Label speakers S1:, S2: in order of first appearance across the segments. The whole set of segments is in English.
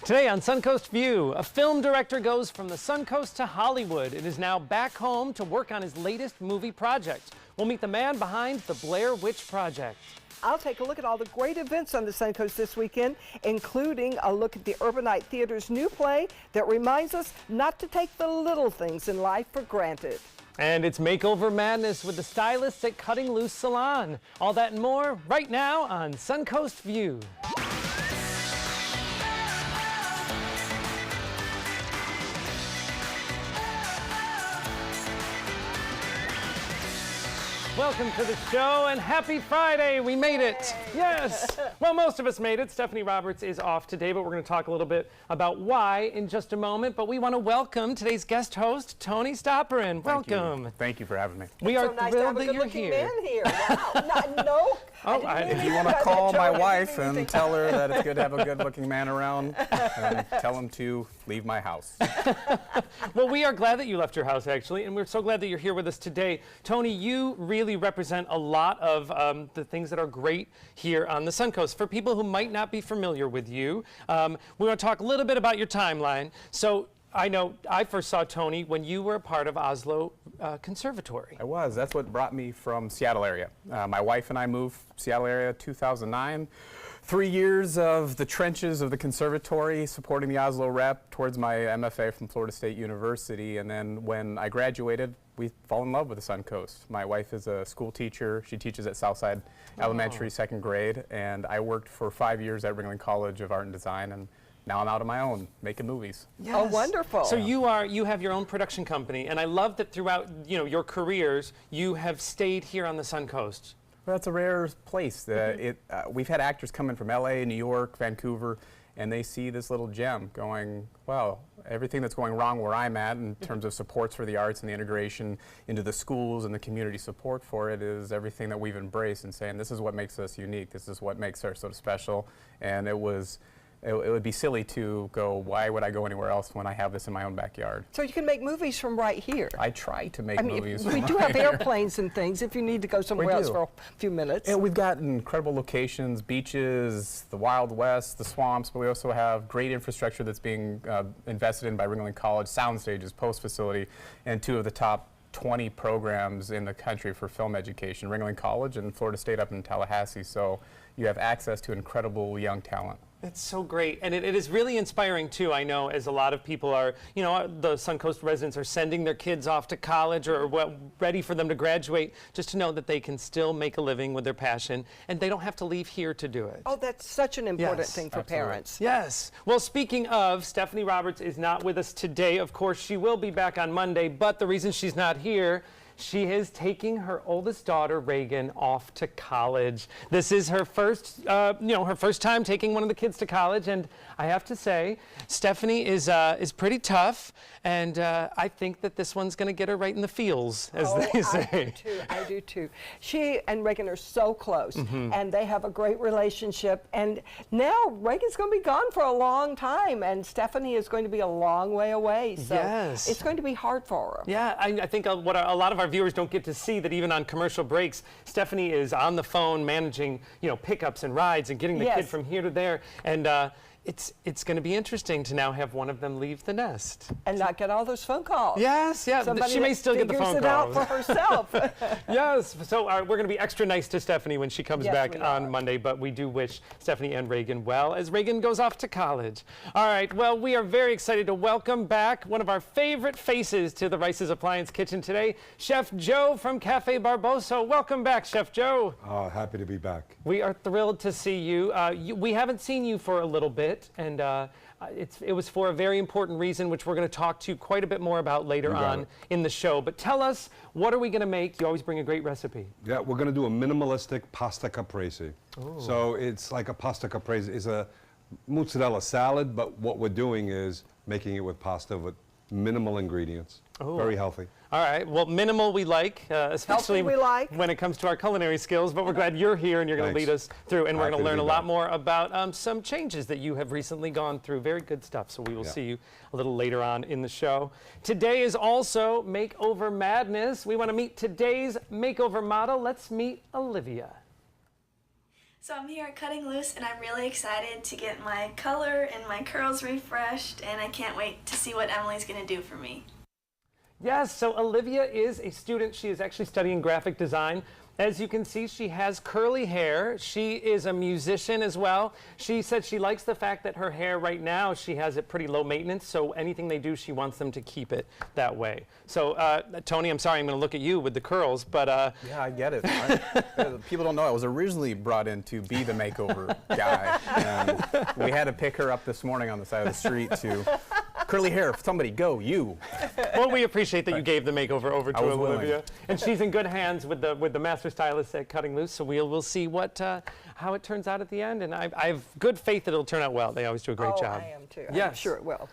S1: Today on Suncoast View, a film director goes from the Suncoast to Hollywood and is now back home to work on his latest movie project. We'll meet the man behind the Blair Witch Project.
S2: I'll take a look at all the great events on the Suncoast this weekend, including a look at the Urbanite Theater's new play that reminds us not to take the little things in life for granted.
S1: And it's makeover madness with the stylists at Cutting Loose Salon. All that and more right now on Suncoast View. Welcome to the show and happy Friday. We made it. Yes. Well, most of us made it. Stephanie Roberts is off today, but we're going to talk a little bit about why in just a moment. But we want to welcome today's guest host, Tony Stopperin. Welcome.
S3: Thank you for having me.
S1: We are
S2: so nice
S1: thrilled
S2: to have
S1: that
S2: a
S1: you're
S2: good-looking
S1: here.
S2: man here. Wow. No.
S3: If you want to call my wife and tell her that it's good to have a good-looking man around, and tell him to leave my house.
S1: Well, we are glad that you left your house, actually, and we're so glad that you're here with us today. Tony, you really represent a lot of the things that are great here on the Suncoast. For people who might not be familiar with you, we want to talk a little bit about your timeline. So I know I first saw Tony when you were a part of Oslo Conservatory.
S3: I was. That's what brought me from Seattle area. My wife and I moved Seattle area 2009. 3 years of the trenches of the conservatory, supporting the Oslo rep towards my MFA from Florida State University. And then when I graduated, we fell in love with the Suncoast. My wife is a school teacher. She teaches at Southside Elementary, second grade. And I worked for 5 years at Ringling College of Art and Design. And now I'm out on my own, making movies.
S1: Yes.
S2: Oh, wonderful.
S1: So you have your own production company, and I love that throughout your careers, you have stayed here on the Suncoast.
S3: Well, that's a rare place. We've had actors come in from LA, New York, Vancouver, and they see this little gem going, well, everything that's going wrong where I'm at in terms of supports for the arts and the integration into the schools and the community support for it is everything that we've embraced and saying this is what makes us unique, this is what makes us so special. And it would be silly to go, why would I go anywhere else when I have this in my own backyard?
S2: So you can make movies from right here.
S3: I try to make movies.
S2: We do have airplanes and things if you need to go somewhere else for a few minutes.
S3: And we've got incredible locations, beaches, the Wild West, the swamps, but we also have great infrastructure that's being invested in by Ringling College, sound stages, post facility, and two of the top 20 programs in the country for film education, Ringling College and Florida State up in Tallahassee. So you have access to incredible young talent.
S1: It's so great, and it is really inspiring too. I know, as a lot of people are, the Suncoast residents are sending their kids off to college or ready for them to graduate, just to know that they can still make a living with their passion, and they don't have to leave here to do it.
S2: Oh, that's such an important thing for
S3: absolutely.
S2: parents.
S1: Yes. Well, speaking of, Stephanie Roberts is not with us today. Of course, she will be back on Monday, but the reason she's not here, she is taking her oldest daughter, Reagan, off to college. This is her first, her first time taking one of the kids to college, and I have to say, Stephanie is pretty tough, and I think that this one's going to get her right in the feels, as they say.
S2: I do too. She and Reagan are so close, and they have a great relationship. And now Reagan's going to be gone for a long time, and Stephanie is going to be a long way away. So
S1: yes.
S2: It's going to be hard for her.
S1: Yeah, I think what a lot of our viewers don't get to see, that even on commercial breaks, Stephanie is on the phone managing, pickups and rides and getting the kid from here to there. And it's going to be interesting to now have one of them leave the nest.
S2: And not get all those phone calls.
S1: Yes, yeah.
S2: Somebody
S1: she may still get the phone calls.
S2: figures it out for herself.
S1: Yes. So we're going to be extra nice to Stephanie when she comes back on Monday, but we do wish Stephanie and Reagan well as Reagan goes off to college. All right. Well, we are very excited to welcome back one of our favorite faces to the Rice's Appliance Kitchen today, Chef Joe from Cafe Barboso. Welcome back, Chef Joe.
S4: Oh, happy to be back.
S1: We are thrilled to see you. We haven't seen you for a little bit, and it was for a very important reason, which we're going to talk to you quite a bit more about later on in the show. But tell us, what are we going to make? You always bring a great recipe.
S4: Yeah, we're going to do a minimalistic pasta caprese.
S1: Ooh.
S4: So it's like a pasta caprese. It's a mozzarella salad, but what we're doing is making it with pasta with minimal ingredients.
S1: Ooh.
S4: Very healthy.
S1: All right. Well, minimal we like, especially when it comes to our culinary skills. But we're glad you're here and you're going to lead us through. And we're going to learn a lot more about some changes that you have recently gone through. Very good stuff. So we will see you a little later on in the show. Today is also Makeover Madness. We want to meet today's makeover model. Let's meet Olivia.
S5: So I'm here at Cutting Loose, and I'm really excited to get my color and my curls refreshed, and I can't wait to see what Emily's going to do for me.
S1: Yes, so Olivia is a student. She is actually studying graphic design. As you can see, she has curly hair. She is a musician as well. She said she likes the fact that her hair right now, she has it pretty low maintenance, so anything they do, she wants them to keep it that way. So, Tony, I'm sorry, I'm going to look at you with the curls, but...
S3: Yeah, I get it. People don't know I was originally brought in to be the makeover guy, and we had to pick her up this morning on the side of the street to... Curly hair, somebody go, you.
S1: Well, we appreciate that you gave the makeover over to Olivia.
S3: Willing.
S1: And she's in good hands with the master stylist at Cutting Loose, so we'll see what how it turns out at the end. And I have good faith that it'll turn out well. They always do a great job.
S2: I am too.
S1: Yes.
S2: I'm sure it will.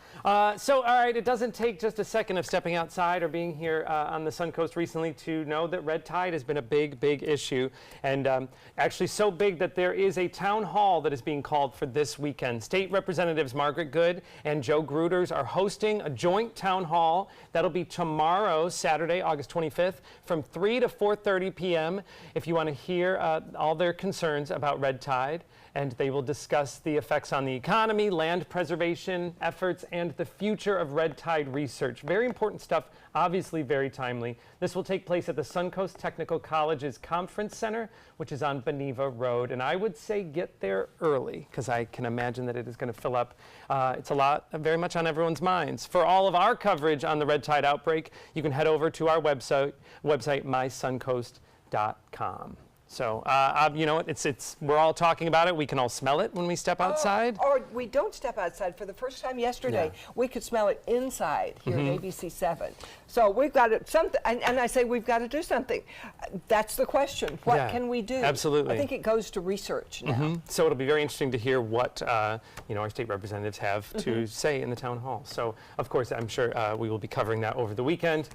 S1: So, all right, it doesn't take just a second of stepping outside or being here on the Suncoast recently to know that red tide has been a big, big issue. And actually so big that there is a town hall that is being called for this weekend. State Representatives Margaret Good and Joe Gruters are hosting a joint town hall. That'll be tomorrow, Saturday, August 25th, from 3 to 4:30 p.m. if you want to hear all their concerns about red tide. And they will discuss the effects on the economy, land preservation efforts, and the future of red tide research. Very important stuff, obviously very timely. This will take place at the Suncoast Technical College's Conference Center, which is on Beneva Road. And I would say get there early, because I can imagine that it is going to fill up. It's a lot, very much on everyone's minds. For all of our coverage on the red tide outbreak, you can head over to our website mysuncoast.com. So, you know, we're all talking about it. We can all smell it when we step outside.
S2: Or we don't step outside. For the first time yesterday, we could smell it inside here at ABC 7. So we've got to, and I say we've got to do something. That's the question. What can we do?
S1: Absolutely.
S2: I think it goes to research now.
S1: So it'll be very interesting to hear what, you know, our state representatives have to say in the town hall. So, of course, I'm sure we will be covering that over the weekend.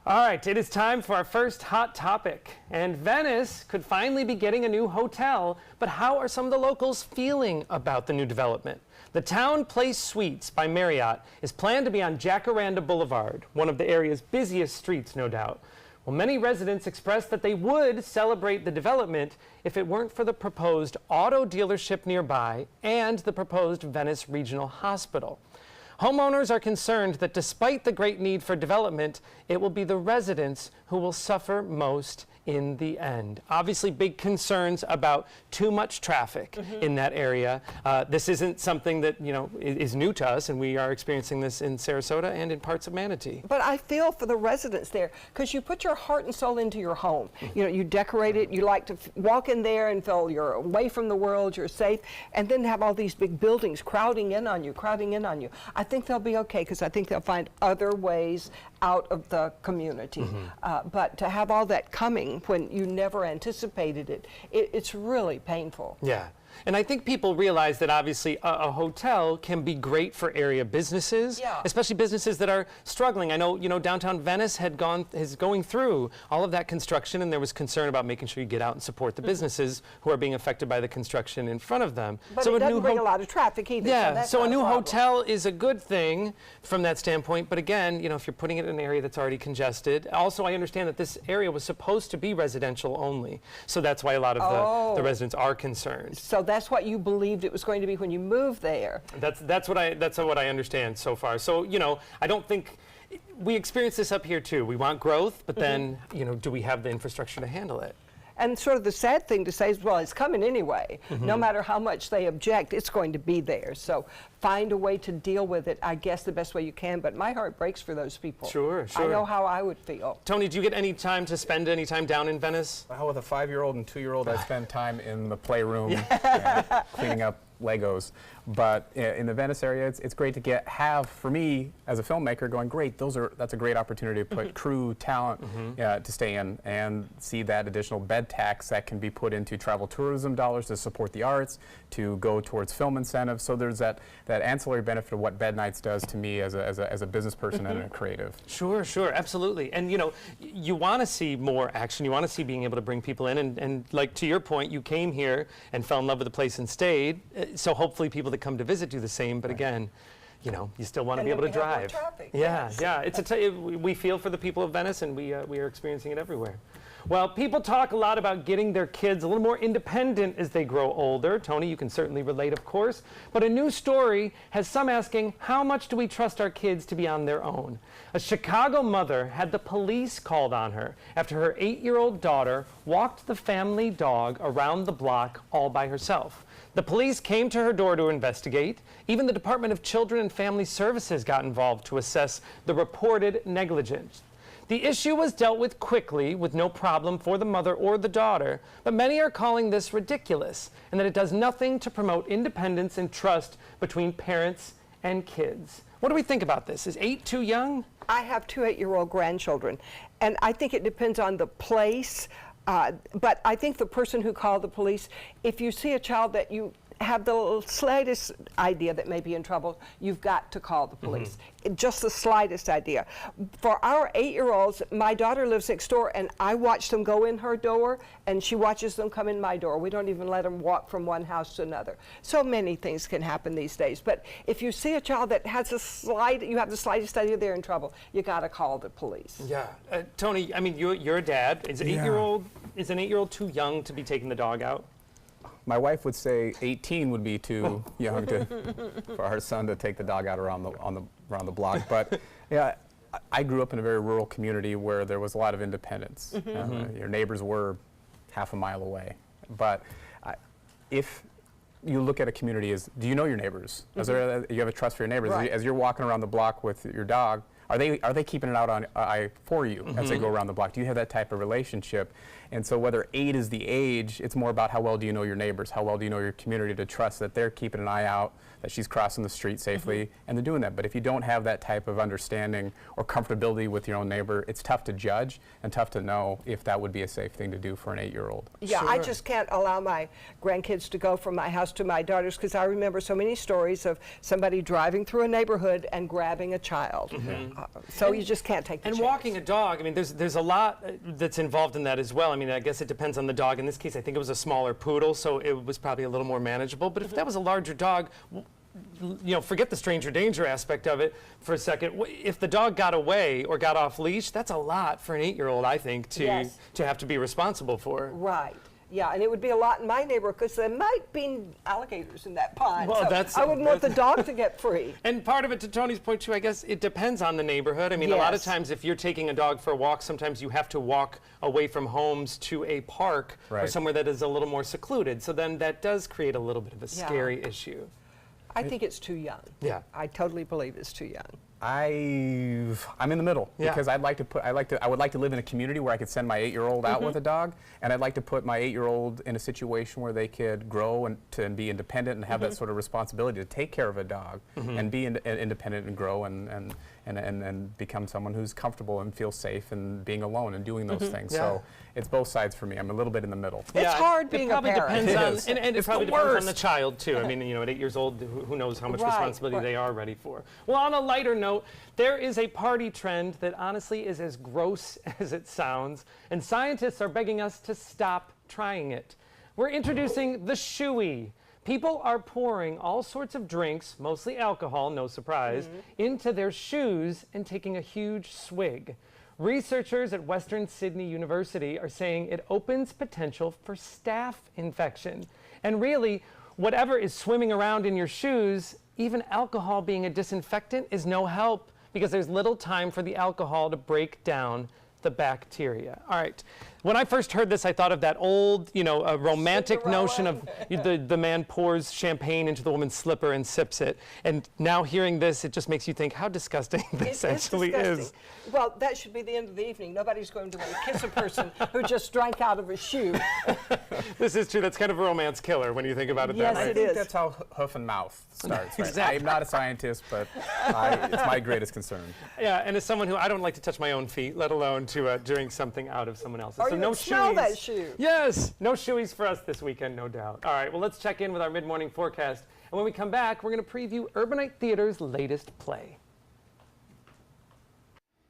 S1: All right, it is time for our first hot topic. And Venice could finally be getting a new hotel, but how are some of the locals feeling about the new development? The Town Place Suites by Marriott is planned to be on Jacaranda Boulevard, one of the area's busiest streets, no doubt. Well, many residents expressed that they would celebrate the development if it weren't for the proposed auto dealership nearby and the proposed Venice Regional Hospital. Homeowners are concerned that despite the great need for development, it will be the residents who will suffer most in the end. Obviously, big concerns about too much traffic in that area. This isn't something that, you know, is new to us, and we are experiencing this in Sarasota and in parts of Manatee.
S2: But I feel for the residents there, because you put your heart and soul into your home. You know, you decorate it, you like to walk in there and feel you're away from the world, you're safe, and then have all these big buildings crowding in on you. I think they'll be okay, because I think they'll find other ways out of the community. But to have all that coming when you never anticipated it, it's really painful.
S1: Yeah. And I think people realize that obviously a hotel can be great for area businesses, especially businesses that are struggling. I know, you know, downtown Venice is going through all of that construction, and there was concern about making sure you get out and support the businesses who are being affected by the construction in front of them.
S2: But so it doesn't bring a lot of traffic either.
S1: Yeah, so a new
S2: problem.
S1: hotel is a good thing from that standpoint. But again, you know, if you're putting it in an area that's already congested. Also, I understand that this area was supposed to be residential only. So that's why a lot of the residents are concerned.
S2: So that's what you believed it was going to be when you moved there.
S1: That's what I understand so far. So, you know, I don't think we experience this up here too. We want growth, but then, you know, do we have the infrastructure to handle it?
S2: And sort of the sad thing to say is, well, it's coming anyway. No matter how much they object, it's going to be there. So find a way to deal with it, I guess, the best way you can. But my heart breaks for those people.
S1: Sure.
S2: I know how I would feel.
S1: Tony, do you get any time to spend any time down in Venice?
S3: With a 5-year-old and 2-year-old, I spend time in the playroom cleaning up Legos. But in the Venice area, it's great to have, for me as a filmmaker, going, great, that's a great opportunity to put crew, talent to stay in and see that additional bed tax that can be put into travel tourism dollars to support the arts, to go towards film incentives. So there's that ancillary benefit of what Bed Nights does to me as a business person and a creative.
S1: Sure, absolutely. And you know, you want to see more action. You want to see being able to bring people in. And like to your point, you came here and fell in love with the place and stayed. So hopefully people that come to visit do the same. But again, you know, you still want to be able to drive.
S2: Traffic,
S1: yeah. We feel for the people of Venice, and we are experiencing it everywhere. Well, people talk a lot about getting their kids a little more independent as they grow older. Tony, you can certainly relate, of course. But a new story has some asking, how much do we trust our kids to be on their own? A Chicago mother had the police called on her after her 8-year-old daughter walked the family dog around the block all by herself. The police came to her door to investigate. Even the Department of Children and Family Services got involved to assess the reported negligence. The issue was dealt with quickly with no problem for the mother or the daughter, but many are calling this ridiculous and that it does nothing to promote independence and trust between parents and kids. What do we think about this? Is 8 too young?
S2: I have 2 8-year-old grandchildren, and I think it depends on the place. But I think the person who called the police, if you see a child that you have the slightest idea that may be in trouble, you've got to call the police. Just the slightest idea. For our 8-year-olds, my daughter lives next door, and I watch them go in her door, and she watches them come in my door. We don't even let them walk from one house to another. So many things can happen these days. But if you see a child that has you have the slightest idea they're in trouble, you got to call the police.
S1: Yeah. Tony, I mean, you're a dad. Is an 8-year-old too young to be taking the dog out?
S3: My wife would say 18 would be too young for our son to take the dog out around the block. But yeah, I grew up in a very rural community where there was a lot of independence. Your neighbors were half a mile away. But if you look at a community as, do you know your neighbors? You have a trust for your neighbors.
S2: Right.
S3: As you're walking around the block with your dog, are they keeping it out on for you as they go around the block? Do you have that type of relationship? And so whether 8 is the age, it's more about how well do you know your neighbors, how well do you know your community to trust that they're keeping an eye out, that she's crossing the street safely, and they're doing that. But if you don't have that type of understanding or comfortability with your own neighbor, it's tough to judge and tough to know if that would be a safe thing to do for an 8-year-old.
S2: Yeah, I just can't allow my grandkids to go from my house to my daughter's because I remember so many stories of somebody driving through a neighborhood and grabbing a child. So you just can't take the
S1: And
S2: chance.
S1: walking a dog, I mean, there's a lot that's involved in that as well. I mean, I guess it depends on the dog. In this case, I think it was a smaller poodle, so it was probably a little more manageable. But if that was a larger dog, forget the stranger danger aspect of it for a second. If the dog got away or got off leash, that's a lot for an 8-year-old, I think, to have to be responsible for.
S2: Right. Yeah, and it would be a lot in my neighborhood because there might be alligators in that pond.
S1: Well,
S2: so I wouldn't want the dog to get free.
S1: And part of it, to Tony's point too, I guess it depends on the neighborhood. I mean, a lot of times if you're taking a dog for a walk, sometimes you have to walk away from homes to a park or somewhere that is a little more secluded. So then that does create a little bit of a scary issue.
S2: I think it's too young.
S1: Yeah.
S2: I totally believe it's too young.
S3: I'm in the middle because I would like to live in a community where I could send my 8-year-old out with a dog, and I'd like to put my 8-year-old in a situation where they could grow and be independent and have that sort of responsibility to take care of a dog and be independent and grow and become someone who's comfortable and feels safe and being alone and doing those things. So it's both sides for me. I'm a little bit in the middle.
S2: It's hard being a parent.
S1: Depends on, and it probably depends on the child too. I mean, at 8 years old, who knows how much responsibility they are ready for. Well, on a lighter note, there is a party trend that honestly is as gross as it sounds, and scientists are begging us to stop trying it. We're introducing the shoey. People are pouring all sorts of drinks, mostly alcohol, no surprise, into their shoes and taking a huge swig. Researchers at Western Sydney University are saying it opens potential for staph infection. And really, whatever is swimming around in your shoes, even alcohol being a disinfectant is no help because there's little time for the alcohol to break down the bacteria. All right. When I first heard this, I thought of that old, a romantic notion of the man pours champagne into the woman's slipper and sips it. And now hearing this, it just makes you think how disgusting this actually is.
S2: Well, that should be the end of the evening. Nobody's going to want to kiss a person who just drank out of a shoe.
S1: This is true. That's kind of a romance killer when you think about it that way.
S2: Yes, it is.
S3: I think that's how hoof and mouth starts. Right?
S1: Exactly.
S3: I'm not a scientist, but it's my greatest concern.
S1: Yeah, and as someone who I don't like to touch my own feet, let alone to drink something out of someone else's.
S2: Or you would smell that shoe.
S1: Yes, no shoeys for us this weekend, no doubt. All right, well, let's check in with our mid-morning forecast. And when we come back, we're going to preview Urbanite Theater's latest play.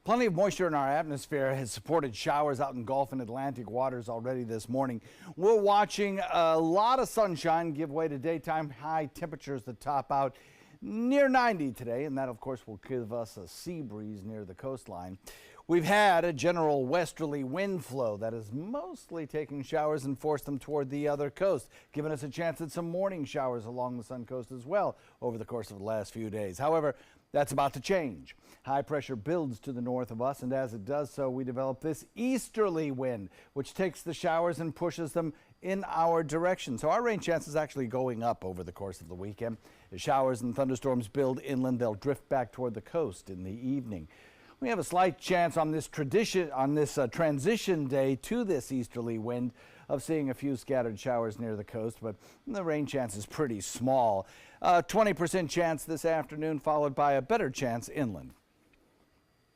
S6: Plenty of moisture in our atmosphere has supported showers out in Gulf and Atlantic waters already this morning. We're watching a lot of sunshine give way to daytime high temperatures that top out near 90 today, and that, of course, will give us a sea breeze near the coastline. We've had a general westerly wind flow that is mostly taking showers and forced them toward the other coast, giving us a chance at some morning showers along the Suncoast as well over the course of the last few days. However, that's about to change. High pressure builds to the north of us, and as it does so, we develop this easterly wind, which takes the showers and pushes them in our direction. So our rain chance is actually going up over the course of the weekend. As showers and thunderstorms build inland, they'll drift back toward the coast in the evening. We have a slight chance on this transition day to this easterly wind of seeing a few scattered showers near the coast, but the rain chance is pretty small. 20% chance this afternoon, followed by a better chance inland.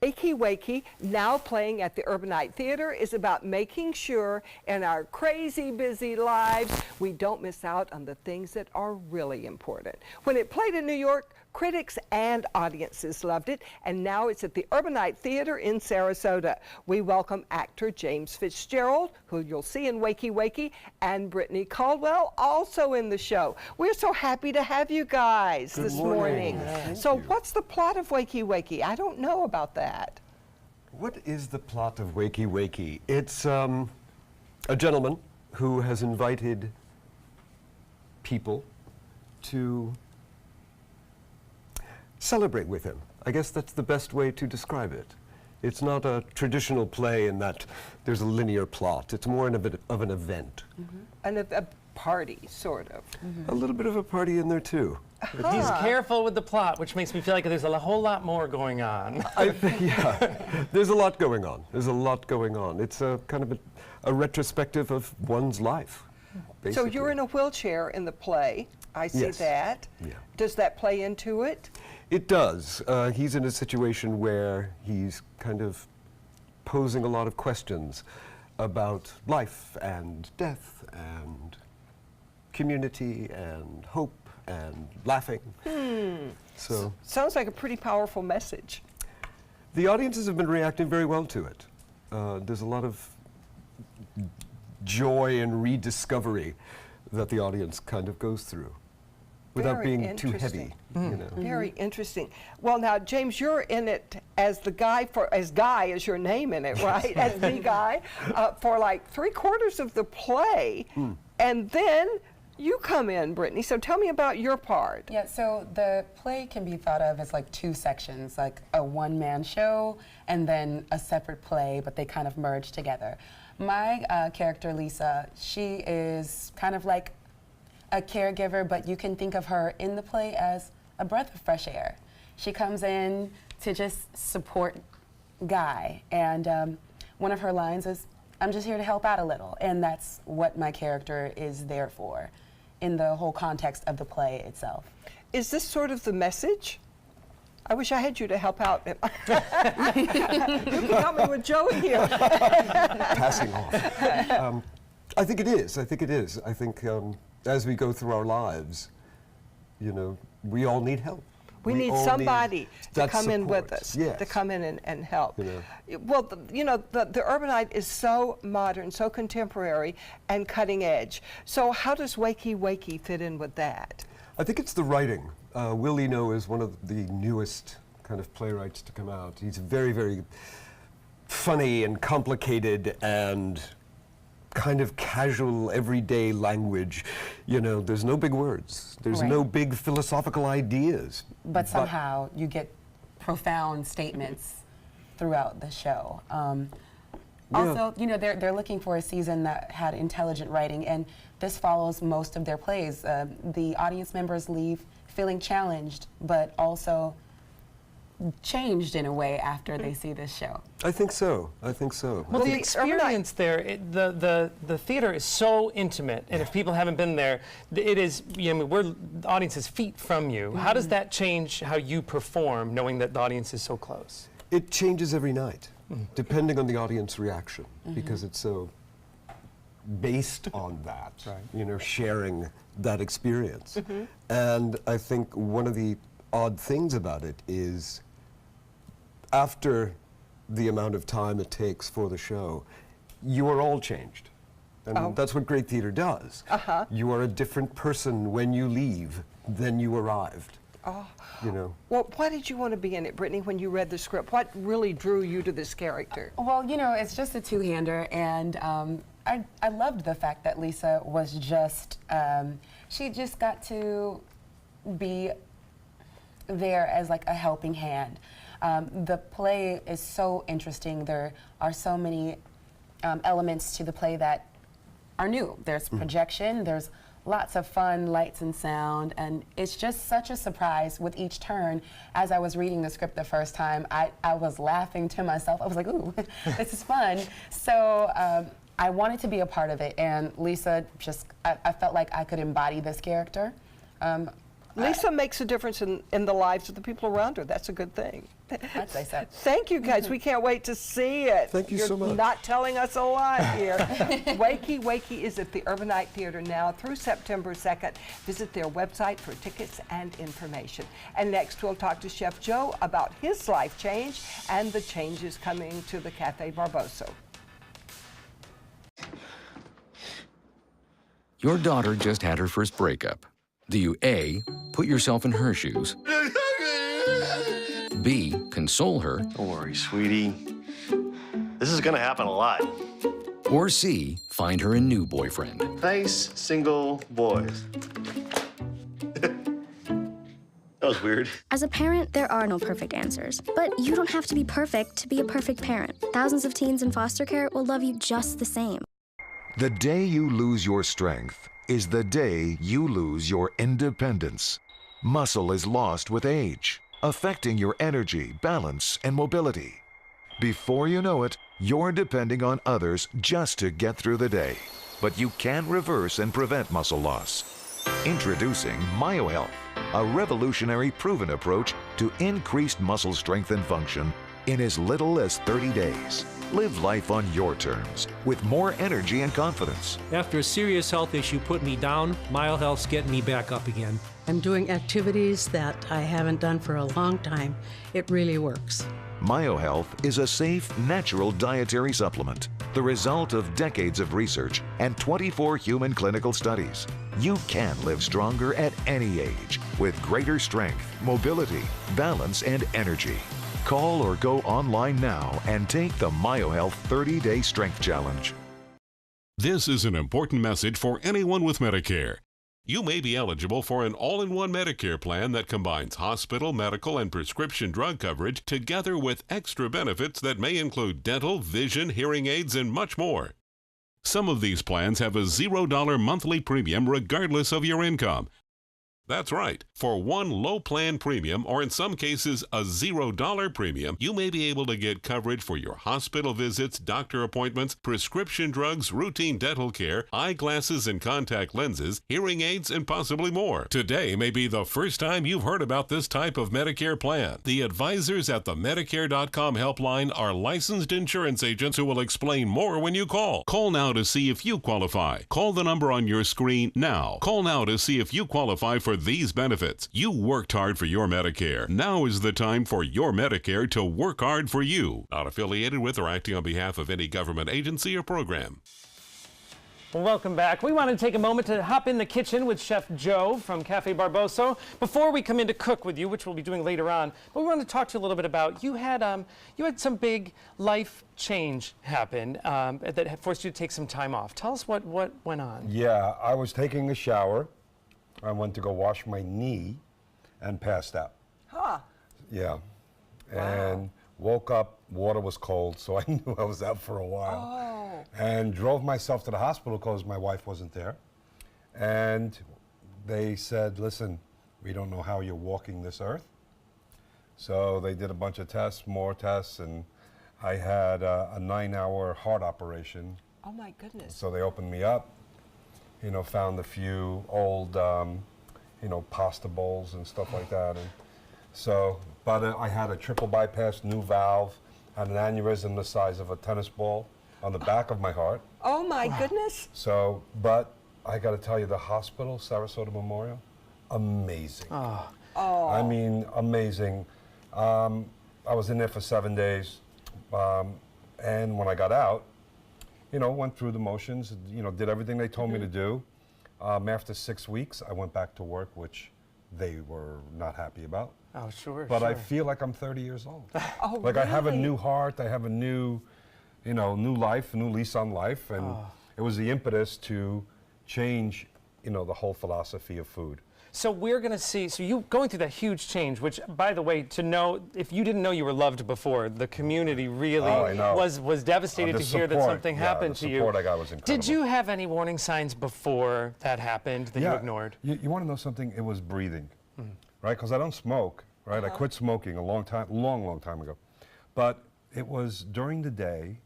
S2: Wakey Wakey, now playing at the Urbanite Theater, is about making sure in our crazy busy lives we don't miss out on the things that are really important. When it played in New York, critics and audiences loved it, and now it's at the Urbanite Theater in Sarasota. We welcome actor James Fitzgerald, who you'll see in Wakey Wakey, and Brittany Caldwell, also in the show. We're so happy to have you guys this morning. So what's the plot of Wakey Wakey? I don't know about that.
S7: What is the plot of Wakey Wakey? It's a gentleman who has invited people to celebrate with him. I guess that's the best way to describe it. It's not a traditional play in that there's a linear plot. It's more of an event.
S2: And a party, sort of.
S7: A little bit of a party in there, too.
S1: He's careful with the plot, which makes me feel like there's a whole lot more going on.
S7: I think, yeah, there's a lot going on. There's a lot going on. It's a kind of a retrospective of one's life, basically.
S2: So you're in a wheelchair in the play. I see
S7: Yes.
S2: that.
S7: Yeah.
S2: Does that play into it?
S7: It does. He's in a situation where he's kind of posing a lot of questions about life and death and community and hope and laughing. So
S2: Sounds like a pretty powerful message.
S7: the audiences have been reacting very well to it. There's a lot of joy and rediscovery that the audience kind of goes through without
S2: Very
S7: being too heavy.
S2: interesting.
S7: You know.
S2: Very interesting. Well, now, James, you're in it as the guy, as Guy is your name in it, right? As the guy for like 3/4 of the play. And then you come in, Brittany. So tell me about your part.
S8: Yeah, so the play can be thought of as like two sections, like a one-man show and then a separate play, but they kind of merge together. My character, Lisa, she is kind of like a caregiver, but you can think of her in the play as a breath of fresh air. She comes in to just support Guy, and one of her lines is, "I'm just here to help out a little," and that's what my character is there for in the whole context of the play itself.
S2: Is this sort of the message? I wish I had you to help out. You can help me with Joey here.
S7: Passing off. I think it is. I think it is. I think as we go through our lives, you know, we all need help.
S2: We need
S7: all
S2: somebody to
S7: that
S2: come in with
S7: support.
S2: us,
S7: Yes.
S2: to come in and help.
S7: You know.
S2: Well, the Urbanite is so modern, so contemporary, and cutting edge. So how does Wakey Wakey fit in with that?
S7: I think it's the writing. Will Eno is one of the newest kind of playwrights to come out. He's very, very funny and complicated and kind of casual, everyday language. You know, there's no big words. There's
S8: Right.
S7: no big philosophical ideas.
S8: But somehow you get profound statements throughout the show. Also, you know, they're looking for a season that had intelligent writing, and this follows most of their plays. The audience members leave feeling challenged, but also changed in a way after they see this show.
S7: I think so. I think so.
S1: Well, the
S2: the
S1: experience there, the theater is so intimate, and if people haven't been there, it is. You know, we're the audience is feet from you. How does that change how you perform, knowing that the audience is so close?
S7: It changes every night, depending on the audience reaction, because it's so based on that, you know, sharing that experience. And I think one of the odd things about it is after the amount of time it takes for the show, you are all changed. And that's what great theater does. You are a different person when you leave than you arrived. You know.
S2: Well, why did you want to be in it, Brittany, when you read the script? What really drew you to this character?
S8: Well, you know, it's just a two-hander, and I loved the fact that Lisa was just, she just got to be there as like a helping hand. The play is so interesting. There are so many elements to the play that are new. There's projection, there's lots of fun, lights and sound, and it's just such a surprise with each turn. As I was reading the script the first time, I was laughing to myself. I was like, ooh, this is fun. So I wanted to be a part of it, and Lisa just, I felt like I could embody this character.
S2: Lisa makes a difference in the lives of the people around her. That's a good thing.
S8: I'd say so.
S2: Thank you, guys. We can't wait to see it.
S7: Thank you
S2: You're
S7: so much.
S2: Not telling us a lot here. Wakey is at the Urbanite Theater now through September 2nd. Visit their website for tickets and information. And next, we'll talk to Chef Joe about his life change and the changes coming to the Cafe Barboso.
S9: Your daughter just had her first breakup. Do you A, put yourself in her shoes? B, console her?
S10: Don't worry, sweetie. This is gonna happen a lot.
S9: Or C, find her a new boyfriend?
S10: Nice, single boys. That was weird.
S11: As a parent, there are no perfect answers. But you don't have to be perfect to be a perfect parent. Thousands of teens in foster care will love you just the same.
S12: The day you lose your strength is the day you lose your independence. Muscle is lost with age, affecting your energy, balance, and mobility. Before you know it, you're depending on others just to get through the day. But you can reverse and prevent muscle loss. Introducing MyoHealth, a revolutionary proven approach to increased muscle strength and function in as little as 30 days. Live life on your terms with more energy and confidence.
S13: After a serious health issue put me down, MyoHealth's getting me back up again.
S14: I'm doing activities that I haven't done for a long time. It really works.
S12: MyoHealth is a safe, natural dietary supplement, the result of decades of research and 24 human clinical studies. You can live stronger at any age with greater strength, mobility, balance, and energy. Call or go online now and take the MyoHealth 30-Day Strength Challenge.
S15: This is an important message for anyone with Medicare. You may be eligible for an all-in-one Medicare plan that combines hospital, medical, and prescription drug coverage together with extra benefits that may include dental, vision, hearing aids, and much more. Some of these plans have a $0 monthly premium regardless of your income. That's right. For one low plan premium, or in some cases a $0 premium, you may be able to get coverage for your hospital visits, doctor appointments, prescription drugs, routine dental care, eyeglasses and contact lenses, hearing aids, and possibly more. Today may be the first time you've heard about this type of Medicare plan. The advisors at the Medicare.com helpline are licensed insurance agents who will explain more when you call. Call now to see if you qualify. Call the number on your screen now. Call now to see if you qualify for these benefits. You worked hard for your Medicare. Now is the time for your Medicare to work hard for you. Not affiliated with or acting on behalf of any government agency or program.
S1: Well, welcome back. We want to take a moment to hop in the kitchen with Chef Joe from Cafe Barboso before we come in to cook with you, which we'll be doing later on. But we want to talk to you a little bit about you had some big life change happen that forced you to take some time off. Tell us what went on.
S4: Yeah, I was taking a shower. I went to go wash my knee and passed out.
S2: Huh.
S4: Yeah. And woke up, water was cold, so I knew I was out for a while.
S2: Oh.
S4: And drove myself to the hospital because my wife wasn't there. And they said, listen, we don't know how you're walking this earth. So they did a bunch of tests, more tests, and I had a 9-hour heart operation.
S2: Oh my goodness.
S4: So they opened me up. You know, found a few old, pasta bowls and stuff like that. And so, but I had a triple bypass, new valve, had an aneurysm the size of a tennis ball on the back of my heart.
S2: Oh my goodness.
S4: So, but I got to tell you, the hospital, Sarasota Memorial, amazing.
S2: Oh.
S4: I mean, amazing. I was in there for 7 days, and when I got out, went through the motions, did everything they told me to do. After 6 weeks, I went back to work, which they were not happy about.
S1: Oh, sure.
S4: But I
S1: sure.
S4: feel like I'm 30 years old.
S2: Oh,
S4: Like I have a
S2: really?
S4: new heart, I have a new, new life, a new lease on life, and it was the impetus to change, the whole philosophy of food.
S1: So we're going to see, so you going through that huge change, which, by the way, to know, if you didn't know you were loved before, the community really
S4: Oh, I know.
S1: was devastated
S4: The
S1: to hear that
S4: support,
S1: something
S4: yeah,
S1: happened
S4: the
S1: to you.
S4: support I got was incredible.
S1: Did you have any warning signs before that happened that you ignored?
S4: You want to know something? It was breathing, right? Because I don't smoke, right? I quit smoking a long time ago. But it was during the day,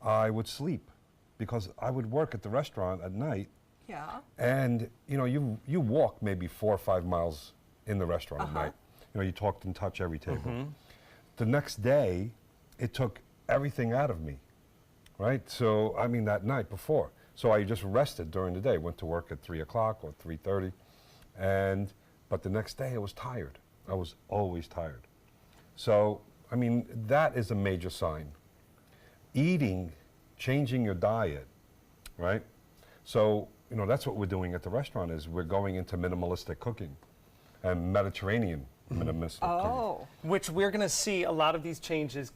S4: I would sleep because I would work at the restaurant at night.
S2: Yeah.
S4: And you walk maybe 4 or 5 miles in the restaurant at night. You talked and touch every table. The next day, it took everything out of me, right? So I mean that night before. So I just rested during the day. Went to work at 3 o'clock or 3:30, but the next day I was tired. I was always tired. So I mean that is a major sign. Eating, changing your diet, right? So that's what we're doing at the restaurant is we're going into minimalistic cooking and Mediterranean minimalistic cooking.
S1: Which we're going to see a lot of these changes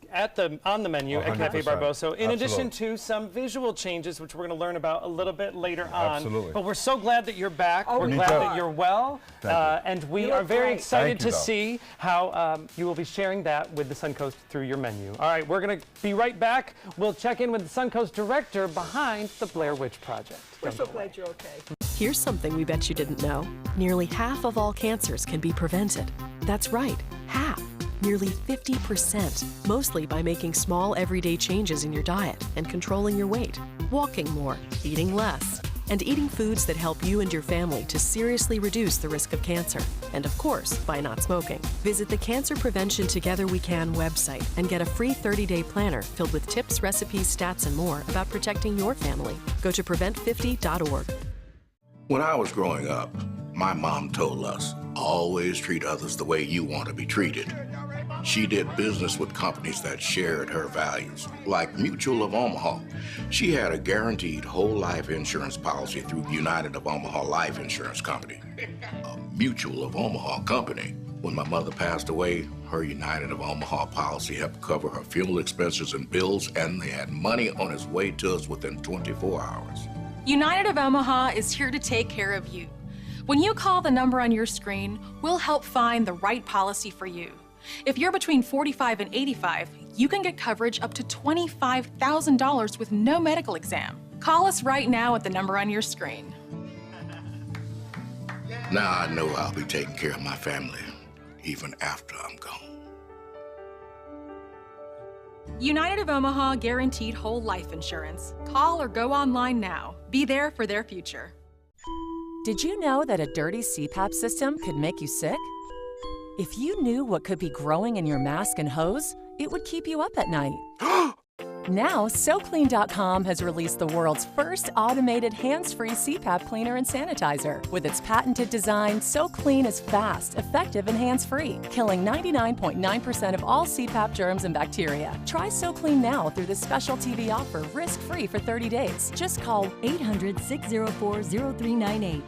S1: on the menu at Cafe
S4: 100%.
S1: Barboso, in addition
S4: Absolutely.
S1: to some visual changes, which we're going to learn about a little bit later on.
S4: Absolutely.
S1: But we're so glad that you're back.
S2: Oh,
S1: we're
S2: me
S1: glad
S2: too.
S1: that you're well.
S4: Thank you.
S1: And we
S2: You
S1: are
S2: look
S1: very
S2: great.
S1: excited
S4: Thank you,
S1: to
S4: Val.
S1: see how you will be sharing that with the Suncoast through your menu. All right, we're going to be right back. We'll check in with the Suncoast director behind the Blair Witch Project.
S2: We're so glad you're okay.
S16: Here's something we bet you didn't know. Nearly half of all cancers can be prevented. That's right, half. Nearly 50%, mostly by making small everyday changes in your diet and controlling your weight, walking more, eating less, and eating foods that help you and your family to seriously reduce the risk of cancer. And of course, by not smoking. Visit the Cancer Prevention Together We Can website and get a free 30-day planner filled with tips, recipes, stats, and more about protecting your family. Go to prevent50.org.
S17: When I was growing up, my mom told us, always treat others the way you want to be treated. She did business with companies that shared her values, like Mutual of Omaha. She had a guaranteed whole life insurance policy through United of Omaha Life Insurance Company, a Mutual of Omaha company. When my mother passed away, her United of Omaha policy helped cover her funeral expenses and bills, and they had money on its way to us within 24 hours.
S18: United of Omaha is here to take care of you. When you call the number on your screen, we'll help find the right policy for you. If you're between 45 and 85, you can get coverage up to $25,000 with no medical exam. Call us right now at the number on your screen.
S17: Now I know I'll be taking care of my family, even after I'm gone.
S18: United of Omaha guaranteed whole life insurance. Call or go online now. Be there for their future.
S19: Did you know that a dirty CPAP system could make you sick? If you knew what could be growing in your mask and hose, it would keep you up at night. Now, SoClean.com has released the world's first automated hands-free CPAP cleaner and sanitizer. With its patented design, SoClean is fast, effective, and hands-free, killing 99.9% of all CPAP germs and bacteria. Try SoClean now through this special TV offer, risk-free for 30 days. Just call
S20: 800-604-0398.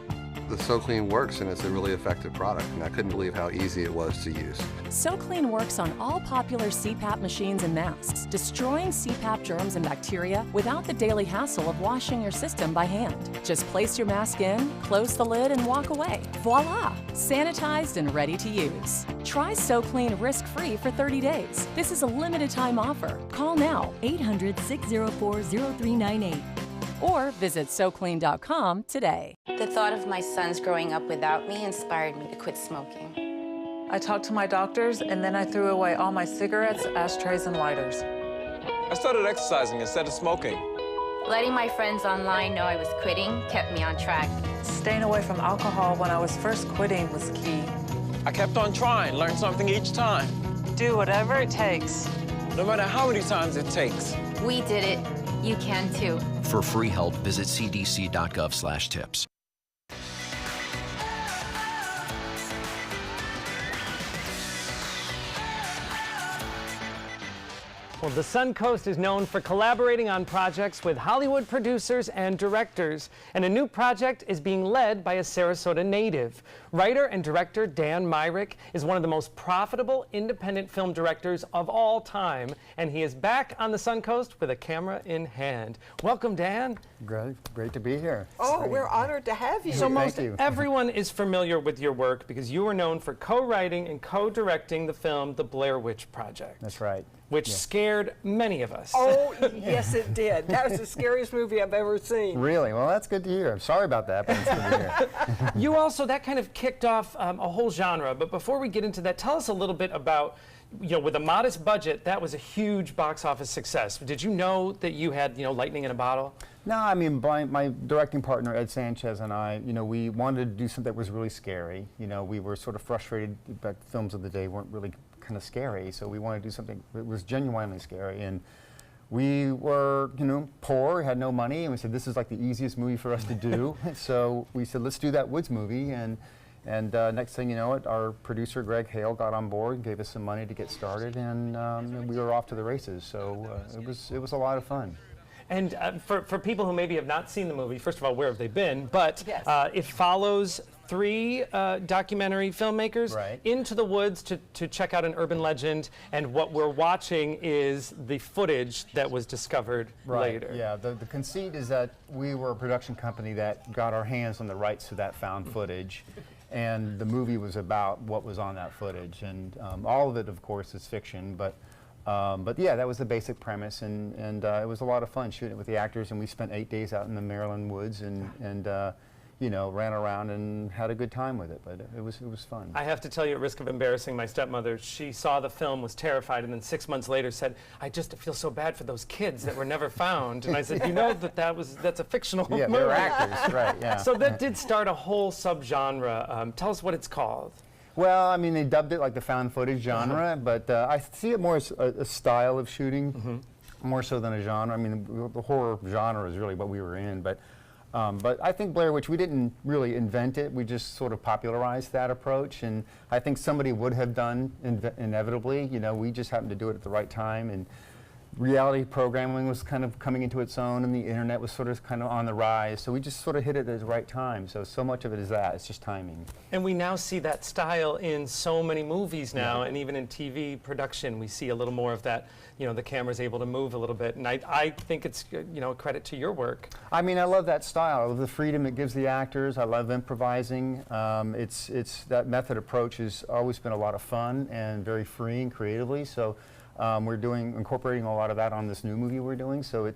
S21: The SoClean works, and it's a really effective product, and I couldn't believe how easy it was to use.
S19: SoClean works on all popular CPAP machines and masks, destroying CPAP germs and bacteria without the daily hassle of washing your system by hand. Just place your mask in, close the lid, and walk away. Voila! Sanitized and ready to use. Try SoClean risk-free for 30 days. This is a limited-time offer. Call now,
S20: 800-604-0398.
S19: Or visit SoClean.com today.
S22: The thought of my sons growing up without me inspired me to quit smoking.
S23: I talked to my doctors, and then I threw away all my cigarettes, ashtrays, and lighters.
S24: I started exercising instead of smoking.
S22: Letting my friends online know I was quitting kept me on track.
S23: Staying away from alcohol when I was first quitting was key.
S24: I kept on trying, learned something each time.
S23: Do whatever it takes.
S24: No matter how many times it takes.
S22: We did it. You can too.
S9: For free help, visit cdc.gov/tips.
S1: Well, the Suncoast is known for collaborating on projects with Hollywood producers and directors, and a new project is being led by a Sarasota native. Writer and director Dan Myrick is one of the most profitable independent film directors of all time, and he is back on the Suncoast with a camera in hand. Welcome, Dan.
S3: Great to be here.
S2: Oh, we're honored to have you.
S1: So most everyone is familiar with your work because you were known for co-writing and co-directing the film The Blair Witch Project.
S3: That's right.
S1: Which scared many of us.
S2: Oh, yes, it did. That was the scariest movie I've ever seen.
S3: Really? Well, that's good to hear. I'm sorry about that, but it's good to hear.
S1: You also, that kind of kicked off a whole genre. But before we get into that, tell us a little bit about, with a modest budget, that was a huge box office success. Did you know that you had, lightning in a bottle?
S3: No, I mean, my directing partner, Ed Sanchez, and I, we wanted to do something that was really scary. We were sort of frustrated that films of the day weren't really kind of scary, so we wanted to do something that was genuinely scary. And we were, poor, had no money, and we said, this is like the easiest movie for us to do. So we said, let's do that Woods movie. And next thing you know it, our producer, Greg Hale, got on board, gave us some money to get started, and we were off to the races. So it was a lot of fun.
S1: And for people who maybe have not seen the movie, first of all, where have they been? But
S2: yes.
S1: It follows three documentary filmmakers into the woods to check out an urban legend, and what we're watching is the footage that was discovered later.
S3: Yeah, the conceit is that we were a production company that got our hands on the rights to that found footage, and the movie was about what was on that footage, and all of it, of course, is fiction, but yeah, that was the basic premise, and it was a lot of fun shooting it with the actors, and we spent 8 days out in the Maryland woods and ran around and had a good time with it, but it was fun.
S1: I have to tell you, at risk of embarrassing my stepmother, she saw the film, was terrified, and then 6 months later said, I just feel so bad for those kids that were never found. And I said, that's a fictional movie.
S3: Yeah, they were actors, right, yeah.
S1: So that did start a whole subgenre. Tell us what it's called.
S3: Well, I mean, they dubbed it like the found footage genre, but I see it more as a style of shooting, more so than a genre. I mean, the horror genre is really what we were in, but I think Blair Witch, we didn't really invent it. We just sort of popularized that approach, and I think somebody would have done inevitably. We just happened to do it at the right time, and reality programming was kind of coming into its own, and the internet was sort of kind of on the rise, so we just sort of hit it at the right time. So much of it is that, it's just timing.
S1: And we now see that style in so many movies now, and even in TV production we see a little more of that, the camera's able to move a little bit, and I think it's, a credit to your work.
S3: I mean, I love that style. I love the freedom it gives the actors. I love improvising. It's that method approach has always been a lot of fun and very freeing creatively, so we're incorporating a lot of that on this new movie we're doing, so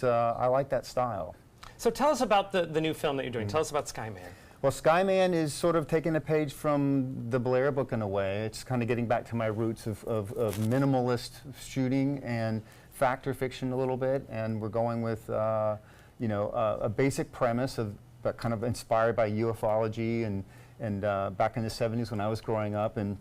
S3: I like that style.
S1: So tell us about the new film that you're doing. Tell us about Skyman.
S3: Well, Skyman is sort of taking a page from the Blair book in a way. It's kind of getting back to my roots of minimalist shooting and factor fiction a little bit, and we're going with a basic premise but kind of inspired by ufology and back in the 70s when I was growing up, and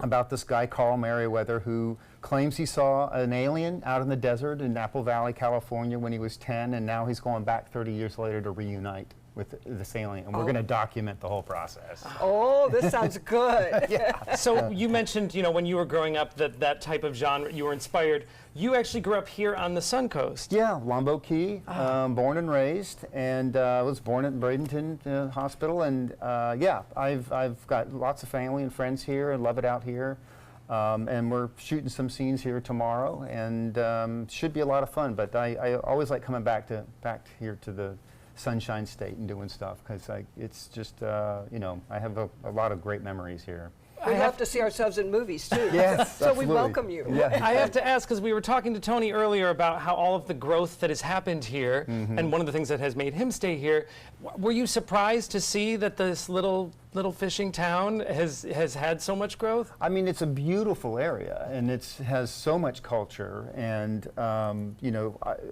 S3: about this guy, Carl Merriweather, who claims he saw an alien out in the desert in Apple Valley, California when he was 10, and now he's going back 30 years later to reunite with this alien, and we're going to document the whole process.
S2: Oh, this sounds good.
S3: Yeah.
S1: So you mentioned, when you were growing up, that type of genre, you were inspired. You actually grew up here on the Suncoast.
S3: Yeah, Lombok Key, born and raised, and was born at Bradenton Hospital, and yeah, I've got lots of family and friends here and love it out here. And we're shooting some scenes here tomorrow, and should be a lot of fun, but I always like coming back here to the Sunshine State and doing stuff, because it's just, I have a lot of great memories here.
S2: We love to see ourselves in movies, too.
S3: Yes,
S2: so
S3: absolutely.
S2: we welcome you.
S3: Yeah.
S1: I have to ask, because we were talking to Tony earlier about how all of the growth that has happened here, and one of the things that has made him stay here, were you surprised to see that this little fishing town has had so much growth?
S3: I mean, it's a beautiful area, and it has so much culture, and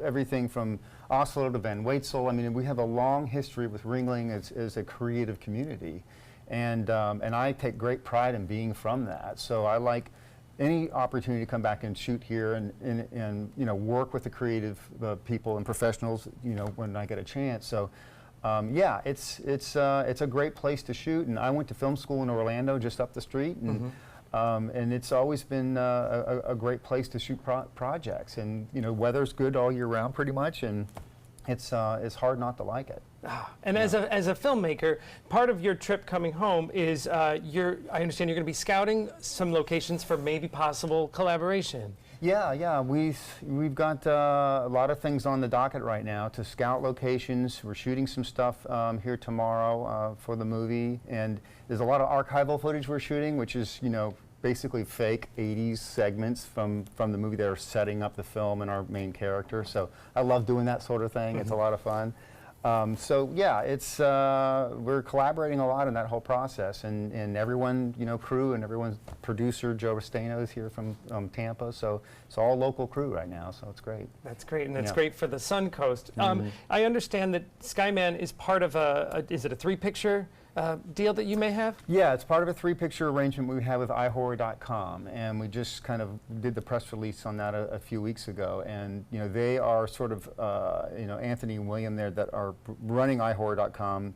S3: everything from Oslo to Van Weetzel. I mean, we have a long history with Ringling as a creative community. And I take great pride in being from that. So I like any opportunity to come back and shoot here and work with the creative people and professionals, when I get a chance. So yeah, it's a great place to shoot. And I went to film school in Orlando, just up the street, and And it's always been a great place to shoot projects. And you know, weather's good all year round, pretty much, and it's hard not to like it.
S1: And as a filmmaker, part of your trip coming home is I understand you're going to be scouting some locations for maybe possible collaboration.
S3: Yeah, we've got a lot of things on the docket right now to scout locations. We're shooting some stuff here tomorrow for the movie, and there's a lot of archival footage we're shooting, which is, you know, basically fake 80s segments from the movie that are setting up the film and our main character. So I love doing that sort of thing. It's a lot of fun. So yeah, it's we're collaborating a lot in that whole process, and everyone, you know, crew and everyone's producer Joe Restaino is here from Tampa, so it's all local crew right now, so it's great.
S1: That's great, and that's great for the Suncoast. I understand that Skyman is part of is it a 3-picture deal that you may have?
S3: Yeah, it's part of a 3-picture arrangement we have with iHorror.com, and we just kind of did the press release on that a few weeks ago. And you know, they are sort of, you know, Anthony and William there that are running iHorror.com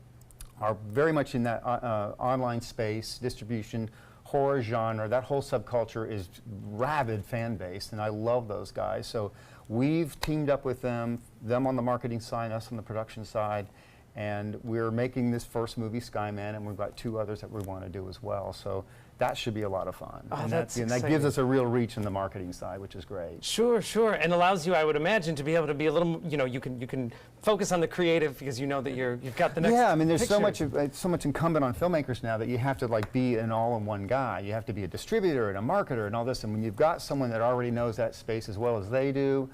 S3: are very much in that online space, distribution, horror genre. That whole subculture is rabid fan base, and I love those guys. So we've teamed up with them on the marketing side, us on the production side. And we're making this first movie, Skyman, and we've got 2 others that we want to do as well. So that should be a lot of fun.
S1: Oh,
S3: and
S1: that's
S3: that gives us a real reach in the marketing side, which is great.
S1: Sure, and allows you, I would imagine, to be able to be a little, you know, you can focus on the creative because you know that you've got the next.
S3: Yeah, I mean, there's
S1: picture.
S3: so much incumbent on filmmakers now that you have to like be an all-in-one guy. You have to be a distributor and a marketer and all this. And when you've got someone that already knows that space as well as they do,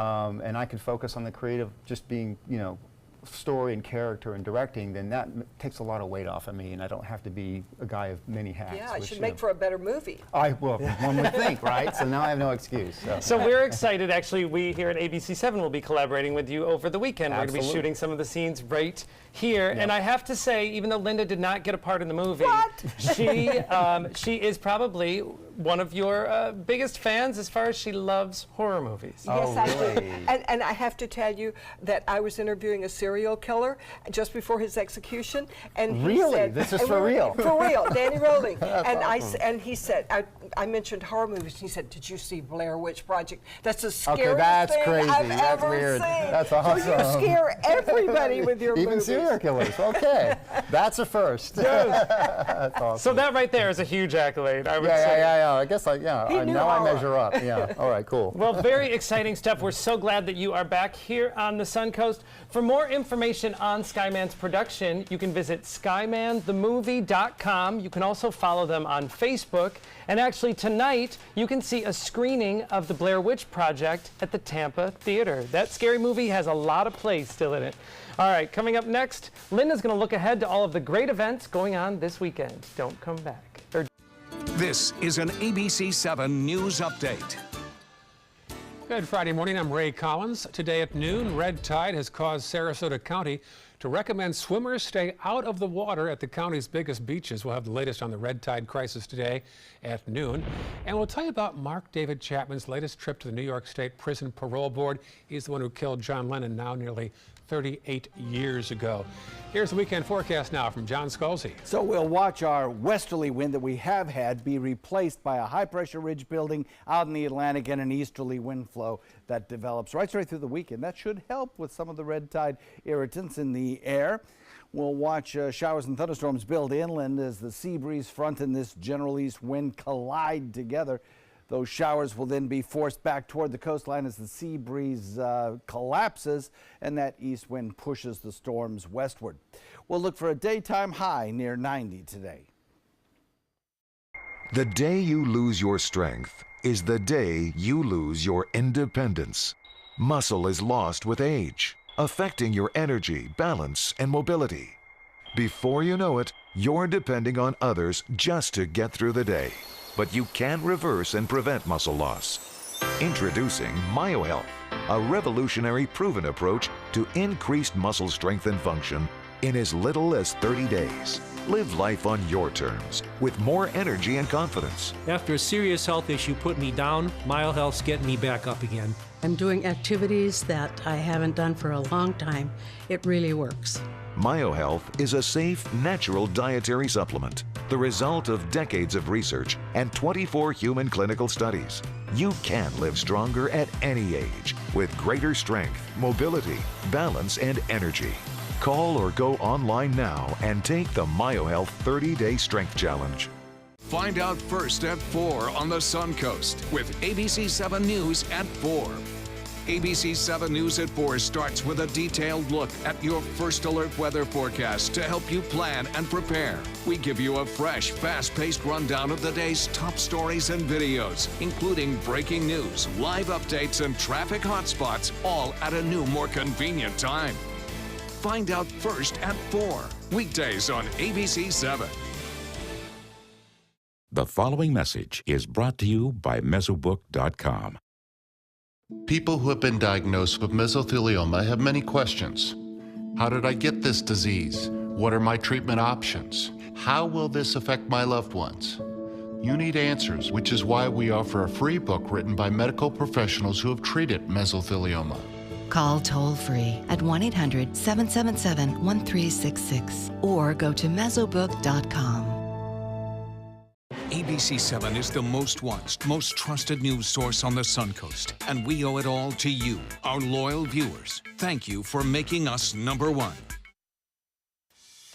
S3: and I can focus on the creative, just being, you know, story and character and directing, then that takes a lot of weight off of me, and I don't have to be a guy of many hats.
S2: Yeah, it should make for a better movie.
S3: Well, one would think, right? So now I have no excuse.
S1: So we're excited. Actually, we here at ABC7 will be collaborating with you over the weekend. We're going to be shooting some of the scenes right here. Yep. And I have to say, even though Linda did not get a part in the movie, she is probably one of your biggest fans as far as she loves horror movies.
S2: Yes, I do. And I have to tell you that I was interviewing a serial killer just before his execution, and he said,
S3: this is for real?
S2: For real, Danny Rowling. And
S3: awesome.
S2: and he said, I mentioned horror movies. He said, "Did you see Blair Witch Project? That's the scariest thing I've ever seen."
S3: That's awesome.
S2: So you scare everybody with your
S3: Even
S2: movies.
S3: serial killers. Okay, that's a first. That's awesome.
S1: So that right there is a huge accolade, I would say.
S3: Yeah. I guess now I measure up. Yeah. All right. Cool.
S1: Well, very exciting stuff. We're so glad that you are back here on the Suncoast. For more information on Skyman's production, you can visit SkymanTheMovie.com. You can also follow them on Facebook. And actually tonight, you can see a screening of the Blair Witch Project at the Tampa Theater. That scary movie has a lot of plays still in it. All right, coming up next, Linda's going to look ahead to all of the great events going on this weekend. Don't come back.
S5: This is an ABC7 News Update.
S13: Good Friday morning, I'm Ray Collins. Today at noon, red tide has caused Sarasota County to recommend swimmers stay out of the water at the county's biggest beaches. We'll have the latest on the red tide crisis today at noon. And we'll tell you about Mark David Chapman's latest trip to the New York State Prison Parole Board. He's the one who killed John Lennon now nearly 38 years ago. Here's the weekend forecast now from John Scalzi.
S6: So we'll watch our westerly wind that we have had be replaced by a high-pressure ridge building out in the Atlantic and an easterly wind flow that develops right through the weekend. That should help with some of the red tide irritants in the air. We'll watch showers and thunderstorms build inland as the sea breeze front and this general east wind collide together. Those showers will then be forced back toward the coastline as the sea breeze collapses and that east wind pushes the storms westward. We'll look for a daytime high near 90 today.
S12: The day you lose your strength is the day you lose your independence. Muscle is lost with age, affecting your energy, balance, and mobility. Before you know it, you're depending on others just to get through the day. But you can reverse and prevent muscle loss. Introducing MyoHealth, a revolutionary proven approach to increased muscle strength and function in as little as 30 days. Live life on your terms with more energy and confidence.
S13: After a serious health issue put me down, MyoHealth's getting me back up again.
S14: I'm doing activities that I haven't done for a long time. It really works.
S12: MyoHealth is a safe, natural dietary supplement, the result of decades of research and 24 human clinical studies. You can live stronger at any age with greater strength, mobility, balance, and energy. Call or go online now and take the MyoHealth 30-Day Strength Challenge.
S5: Find out first at 4 on the Suncoast with ABC 7 News at 4. ABC 7 News at 4 starts with a detailed look at your first alert weather forecast to help you plan and prepare. We give you a fresh, fast-paced rundown of the day's top stories and videos, including breaking news, live updates, and traffic hotspots, all at a new, more convenient time. Find out first at 4, weekdays on ABC 7.
S7: The following message is brought to you by Mesobook.com.
S8: People who have been diagnosed with mesothelioma have many questions. How did I get this disease? What are my treatment options? How will this affect my loved ones? You need answers, which is why we offer a free book written by medical professionals who have treated mesothelioma.
S10: Call toll-free at 1-800-777-1366 or go to mesobook.com.
S5: ABC 7 is the most watched, most trusted news source on the Suncoast, and we owe it all to you, our loyal viewers. Thank you for making us #1.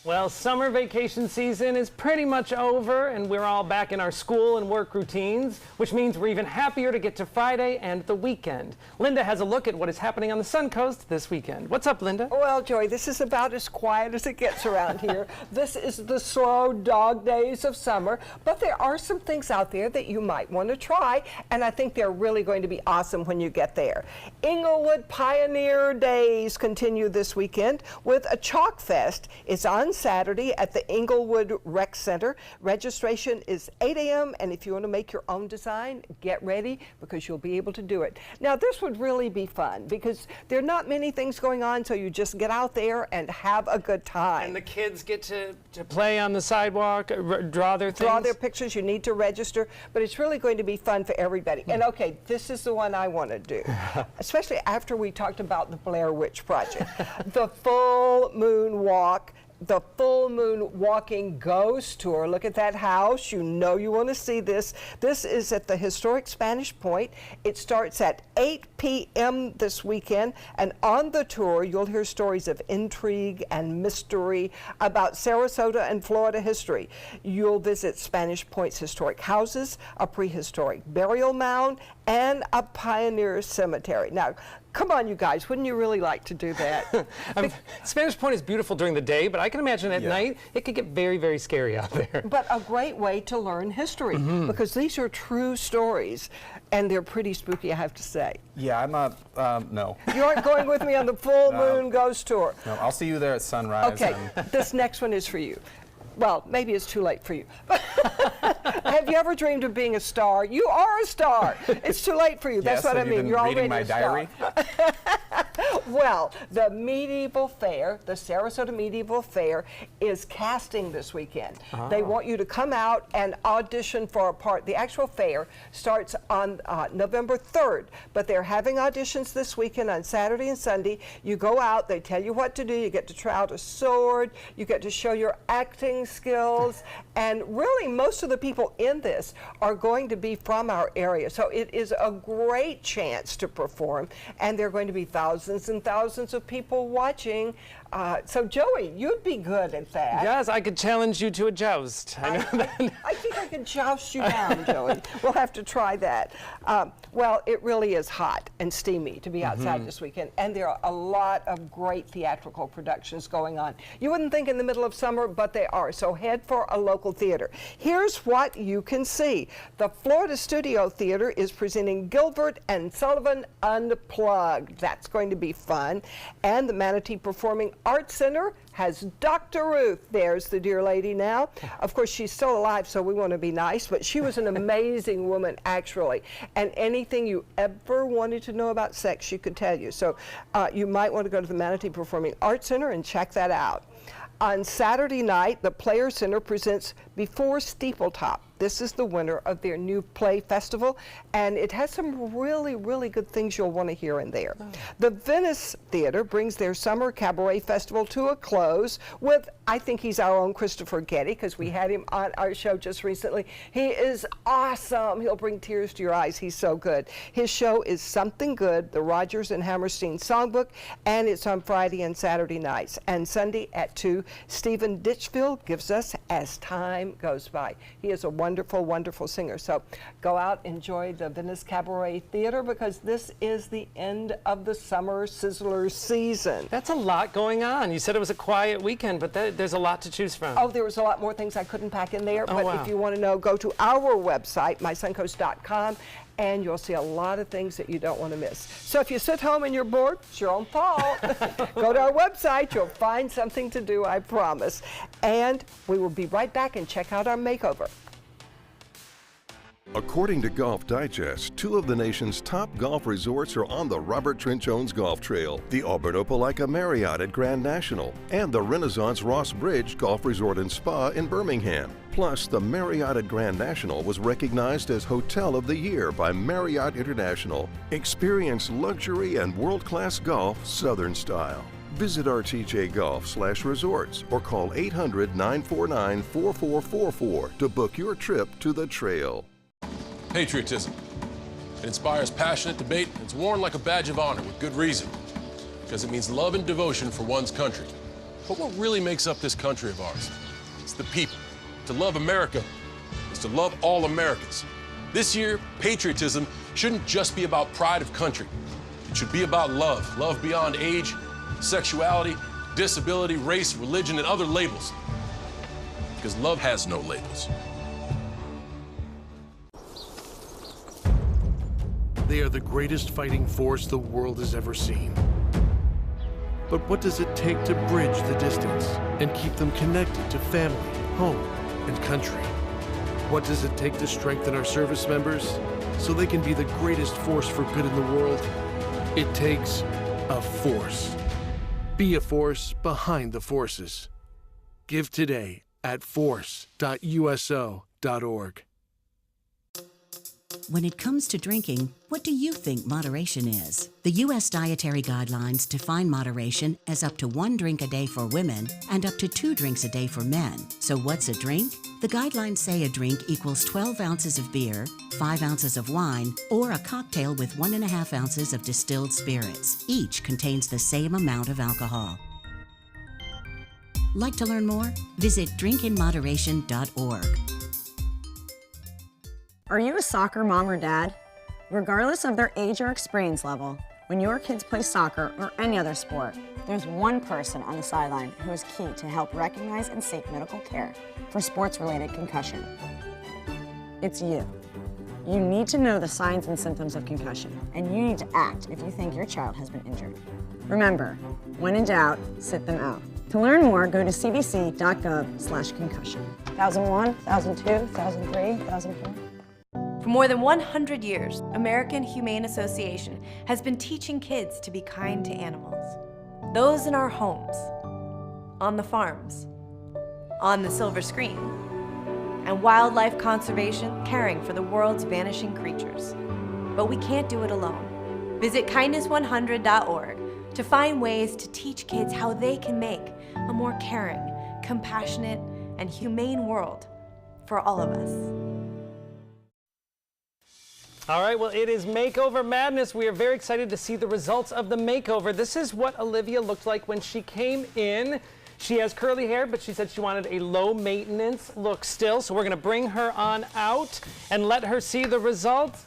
S1: Well, summer vacation season is pretty much over, and we're all back in our school and work routines, which means we're even happier to get to Friday and the weekend. Linda has a look at what is happening on the Suncoast this weekend. What's up, Linda?
S2: Well, Joey, this is about as quiet as it gets around here. This is the slow dog days of summer, but there are some things out there that you might want to try, and I think they're really going to be awesome when you get there. Inglewood Pioneer Days continue this weekend with a Chalk Fest. It's on Saturday at the Inglewood Rec Center. Registration is 8 a.m. and if you want to make your own design, get ready because you'll be able to do it. Now this would really be fun because there are not many things going on, so you just get out there and have a good time.
S1: And the kids get to play on the sidewalk, draw their things.
S2: Draw their pictures. You need to register, but it's really going to be fun for everybody. And okay, this is the one I want to do, especially after we talked about the Blair Witch Project. The Full Moon Walk. The Full Moon Walking Ghost Tour. Look at that house. You know you want to see this. This is at the historic Spanish Point. It starts at 8 p.m. this weekend, and on the tour you'll hear stories of intrigue and mystery about Sarasota and Florida history. You'll visit Spanish Point's historic houses, a prehistoric burial mound, and a pioneer cemetery. Now, come on, you guys, wouldn't you really like to do that?
S1: Spanish Point is beautiful during the day, but I can imagine at night it could get very, very scary out there.
S2: But a great way to learn history because these are true stories and they're pretty spooky, I have to say.
S20: Yeah, I'm no.
S2: You aren't going with me on the Full Moon Ghost Tour?
S20: No, I'll see you there at sunrise.
S2: Okay, this next one is for you. Well, maybe it's too late for you. Have you ever dreamed of being a star? You are a star. It's too late for you. That's what I mean. You're already
S20: my
S2: a star.
S20: diary.
S2: Well, the Medieval Fair, the Sarasota Medieval Fair, is casting this weekend. They want you to come out and audition for a part. The actual fair starts on November 3rd, but they're having auditions this weekend on Saturday and Sunday. You go out, they tell you what to do. You get to try out a sword, you get to show your acting skills, and really most of the people in this are going to be from our area. So it is a great chance to perform, and there are going to be thousands and thousands of people watching. So Joey, you'd be good at that.
S1: Yes, I could challenge you to a joust.
S2: I think I could joust you down, Joey. We'll have to try that. Well, it really is hot and steamy to be outside this weekend, and there are a lot of great theatrical productions going on. You wouldn't think in the middle of summer, but they are, so head for a local theater. Here's what you can see. The Florida Studio Theater is presenting Gilbert and Sullivan Unplugged. That's going to be fun. And the Manatee Performing Arts Center has Dr. Ruth. There's the dear lady now. Of course, she's still alive, so we want to be nice, but she was an amazing woman, actually. And anything you ever wanted to know about sex, she could tell you. So you might want to go to the Manatee Performing Arts Center and check that out. On Saturday night, the Players Center presents Before Steepletop. This is the winner of their new play festival, and it has some really, really good things you'll want to hear in there. The Venice Theater brings their summer cabaret festival to a close with, I think he's our own Christopher Getty, because we had him on our show just recently. He is awesome. He'll bring tears to your eyes. He's so good. His show is Something Good, the Rodgers and Hammerstein Songbook, and it's on Friday and Saturday nights. And Sunday at 2, Stephen Ditchfield gives us As Time Goes By. He is a wonderful, wonderful singer. So go out, enjoy the Venice Cabaret Theater, because this is the end of the summer Sizzler season.
S1: That's a lot going on. You said it was a quiet weekend, but there's a lot to choose from.
S2: Oh, there was a lot more things I couldn't pack in there, but
S1: wow.
S2: if you want to know, go to our website, mysuncoast.com, and you'll see a lot of things that you don't want to miss. So if you sit home and you're bored, it's your own fault. Go to our website, you'll find something to do, I promise. And we will be right back and check out our makeover.
S4: According to Golf Digest, 2 of the nation's top golf resorts are on the Robert Trent Jones Golf Trail, the Alberto Palaika Marriott at Grand National, and the Renaissance Ross Bridge Golf Resort and Spa in Birmingham. Plus, the Marriott at Grand National was recognized as Hotel of the Year by Marriott International. Experience luxury and world-class golf Southern style. Visit rtjgolf/resorts or call 800-949-4444 to book your trip to the trail.
S11: Patriotism. It inspires passionate debate, and it's worn like a badge of honor with good reason, because it means love and devotion for one's country. But what really makes up this country of ours? It's the people. To love America is to love all Americans. This year, patriotism shouldn't just be about pride of country. It should be about love. Love beyond age, sexuality, disability, race, religion, and other labels. Because love has no labels.
S15: They are the greatest fighting force the world has ever seen. But what does it take to bridge the distance and keep them connected to family, home, and country? What does it take to strengthen our service members so they can be the greatest force for good in the world? It takes a force. Be a force behind the forces. Give today at force.uso.org.
S16: When it comes to drinking, what do you think moderation is? The U.S. Dietary Guidelines define moderation as up to 1 drink a day for women and up to 2 drinks a day for men. So what's a drink? The guidelines say a drink equals 12 ounces of beer, 5 ounces of wine, or a cocktail with 1.5 ounces of distilled spirits. Each contains the same amount of alcohol. Like to learn more? Visit drinkinmoderation.org.
S25: Are you a soccer mom or dad? Regardless of their age or experience level, when your kids play soccer or any other sport, there's one person on the sideline who is key to help recognize and seek medical care for sports-related concussion. It's you. You need to know the signs and symptoms of concussion, and you need to act if you think your child has been injured. Remember, when in doubt, sit them out. To learn more, go to cdc.gov/concussion. 2001, 2002, 2003, 2004.
S26: For more than 100 years, American Humane Association has been teaching kids to be kind to animals. Those in our homes, on the farms, on the silver screen, and wildlife conservation, caring for the world's vanishing creatures. But we can't do it alone. Visit kindness100.org to find ways to teach kids how they can make a more caring, compassionate, and humane world for all of us.
S1: All right, well, it is Makeover Madness. We are very excited to see the results of the makeover. This is what Olivia looked like when she came in. She has curly hair, but she said she wanted a low-maintenance look still, so we're going to bring her on out and let her see the results.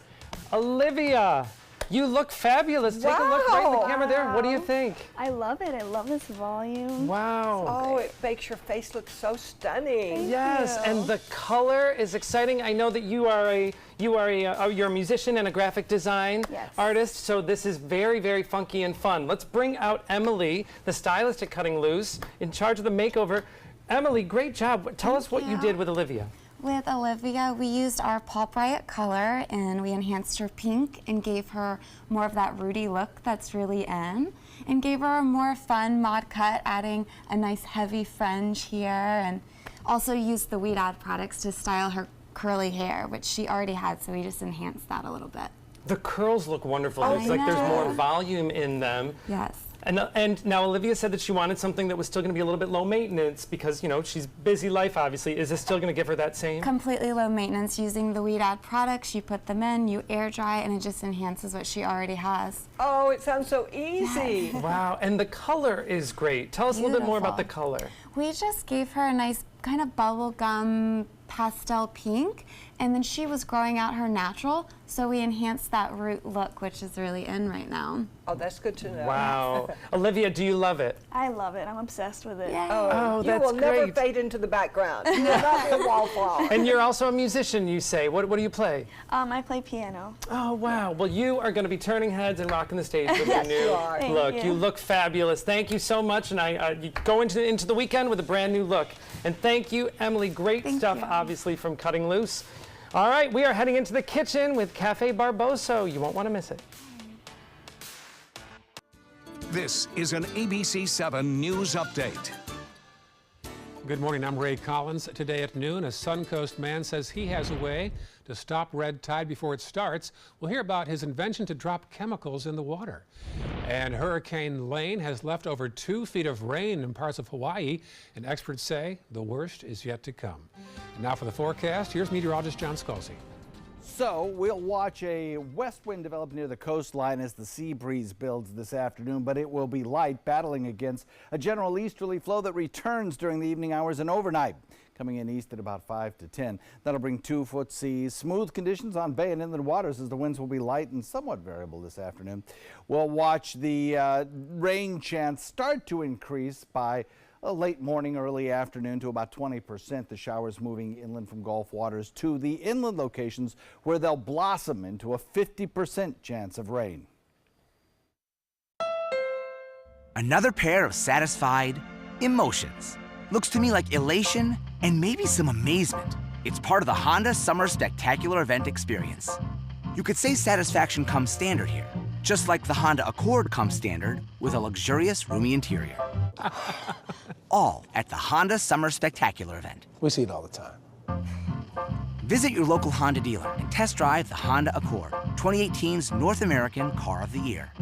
S1: Olivia, you look fabulous. Take a look right in the camera there. What do you think?
S27: I love it. I love this volume.
S1: Wow.
S2: Oh, it makes your face look so stunning.
S1: Yes, and the color is exciting. I know that you're a musician and a graphic design artist, so this is very, very funky and fun. Let's bring out Emily, the stylist at Cutting Loose, in charge of the makeover. Emily, great job. Tell us what you did with Olivia.
S28: With Olivia, we used our Pulp Riot color and we enhanced her pink and gave her more of that Rudy look that's really in, and gave her a more fun mod cut, adding a nice heavy fringe here, and also used the Weed Ad products to style her curly hair, which she already had, so we just enhanced that a little bit.
S1: The curls look wonderful.
S28: Oh,
S1: It's like there's more volume in them.
S28: Yes.
S1: And now Olivia said that she wanted something that was still going to be a little bit low maintenance because, you know, she's busy life, obviously. Is this still going to give her that same?
S28: Completely low maintenance. Using the Weed Add products, you put them in, you air dry, and it just enhances what she already has.
S2: Oh, it sounds so easy.
S28: Yes.
S1: Wow, and the color is great. Tell us a little bit more about the color.
S28: We just gave her a nice kind of bubblegum pastel pink, and then she was growing out her natural, so we enhanced that root look, which is really in right now.
S2: Oh, that's good to know.
S1: Wow. Olivia, do you love it?
S27: I love it. I'm obsessed with it.
S1: Oh,
S2: you
S1: that's
S2: will never
S1: great.
S2: fade into the background. You will not be a wallflower.
S1: And you're also a musician, you say. What do you play?
S27: I play piano.
S1: Oh, wow. Well, you are going to be turning heads and rocking the stage with
S27: Yes,
S1: your
S27: you
S1: new
S27: are. Thank
S1: look.
S27: you.
S1: You look fabulous. Thank you so much. And you go into the weekend with a brand new look. And thank you, Emily. Great stuff, obviously, from Cutting Loose. All right, we are heading into the kitchen with Cafe Barboso. You won't want to miss it.
S5: This is an ABC 7 News Update.
S13: Good morning, I'm Ray Collins. Today at noon, a Suncoast man says he has a way to stop red tide before it starts. We'll hear about his invention to drop chemicals in the water. And Hurricane Lane has left over 2 feet of rain in parts of Hawaii, and experts say the worst is yet to come. And now for the forecast, here's meteorologist John Scalzi.
S6: So we'll watch a west wind develop near the coastline as the sea breeze builds this afternoon, but it will be light, battling against a general easterly flow that returns during the evening hours and overnight. Coming in east at about 5 to 10. That'll bring 2-foot seas, smooth conditions on bay and inland waters as the winds will be light and somewhat variable this afternoon. We'll watch the rain chance start to increase by a late morning, early afternoon to about 20%. The showers moving inland from Gulf waters to the inland locations where they'll blossom into a 50% chance of rain.
S9: Another pair of satisfied emotions. Looks to me like elation and maybe some amazement. It's part of the Honda Summer Spectacular event experience. You could say satisfaction comes standard here, just like the Honda Accord comes standard with a luxurious, roomy interior. All at the Honda Summer Spectacular event.
S11: We see it all the time.
S9: Visit your local Honda dealer and test drive the Honda Accord, 2018's North American Car of the Year.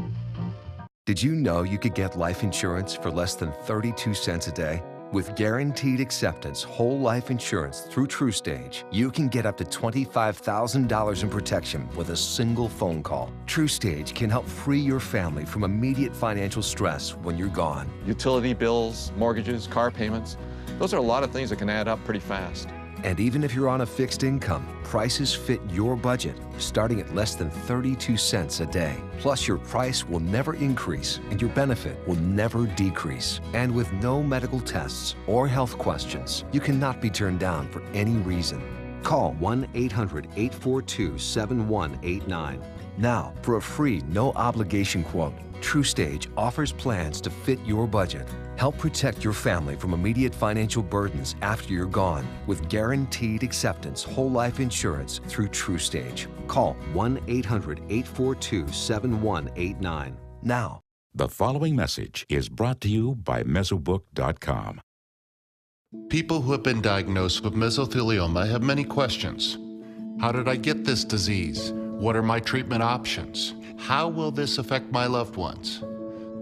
S17: Did you know you could get life insurance for less than 32 cents a day? With Guaranteed Acceptance whole life insurance through TrueStage, you can get up to $25,000 in protection with a single phone call. TrueStage can help free your family from immediate financial stress when you're gone.
S18: Utility bills, mortgages, car payments, those are a lot of things that can add up pretty fast.
S17: And even if you're on a fixed income, prices fit your budget, starting at less than 32 cents a day. Plus, your price will never increase and your benefit will never decrease. And with no medical tests or health questions, you cannot be turned down for any reason. Call 1-800-842-7189. Now, for a free, no-obligation quote, TrueStage offers plans to fit your budget. Help protect your family from immediate financial burdens after you're gone with Guaranteed Acceptance whole life insurance through TrueStage. Call 1-800-842-7189 now.
S7: The following message is brought to you by Mesobook.com.
S8: People who have been diagnosed with mesothelioma have many questions. How did I get this disease? What are my treatment options? How will this affect my loved ones?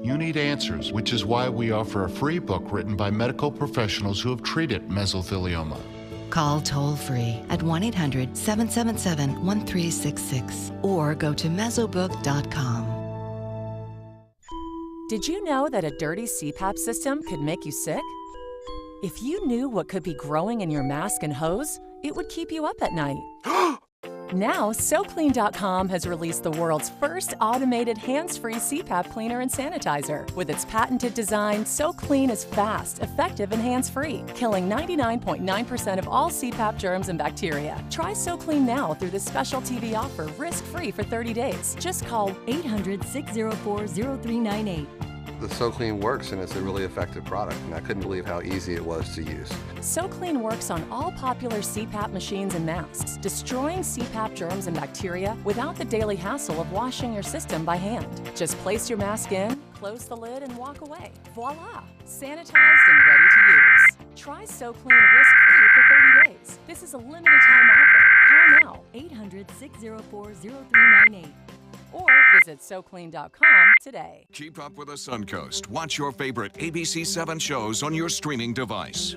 S8: You need answers, which is why we offer a free book written by medical professionals who have treated mesothelioma.
S10: Call toll-free at 1-800-777-1366 or go to Mesobook.com.
S19: Did you know that a dirty CPAP system could make you sick? If you knew what could be growing in your mask and hose, it would keep you up at night. Now, SoClean.com has released the world's first automated hands-free CPAP cleaner and sanitizer. With its patented design, SoClean is fast, effective, and hands-free, killing 99.9% of all CPAP germs and bacteria. Try SoClean now through this special TV offer, risk-free for 30 days. Just call 800-604-0398.
S21: The SoClean works, and it's a really effective product, and I couldn't believe how easy it was to use.
S19: SoClean works on all popular CPAP machines and masks, destroying CPAP germs and bacteria without the daily hassle of washing your system by hand. Just place your mask in, close the lid, and walk away. Voila! Sanitized and ready to use. Try SoClean risk-free for 30 days. This is a limited time offer. now, 800-604-0398. Or visit SoClean.com today.
S5: Keep up with the Suncoast. Watch your favorite ABC7 shows on your streaming device.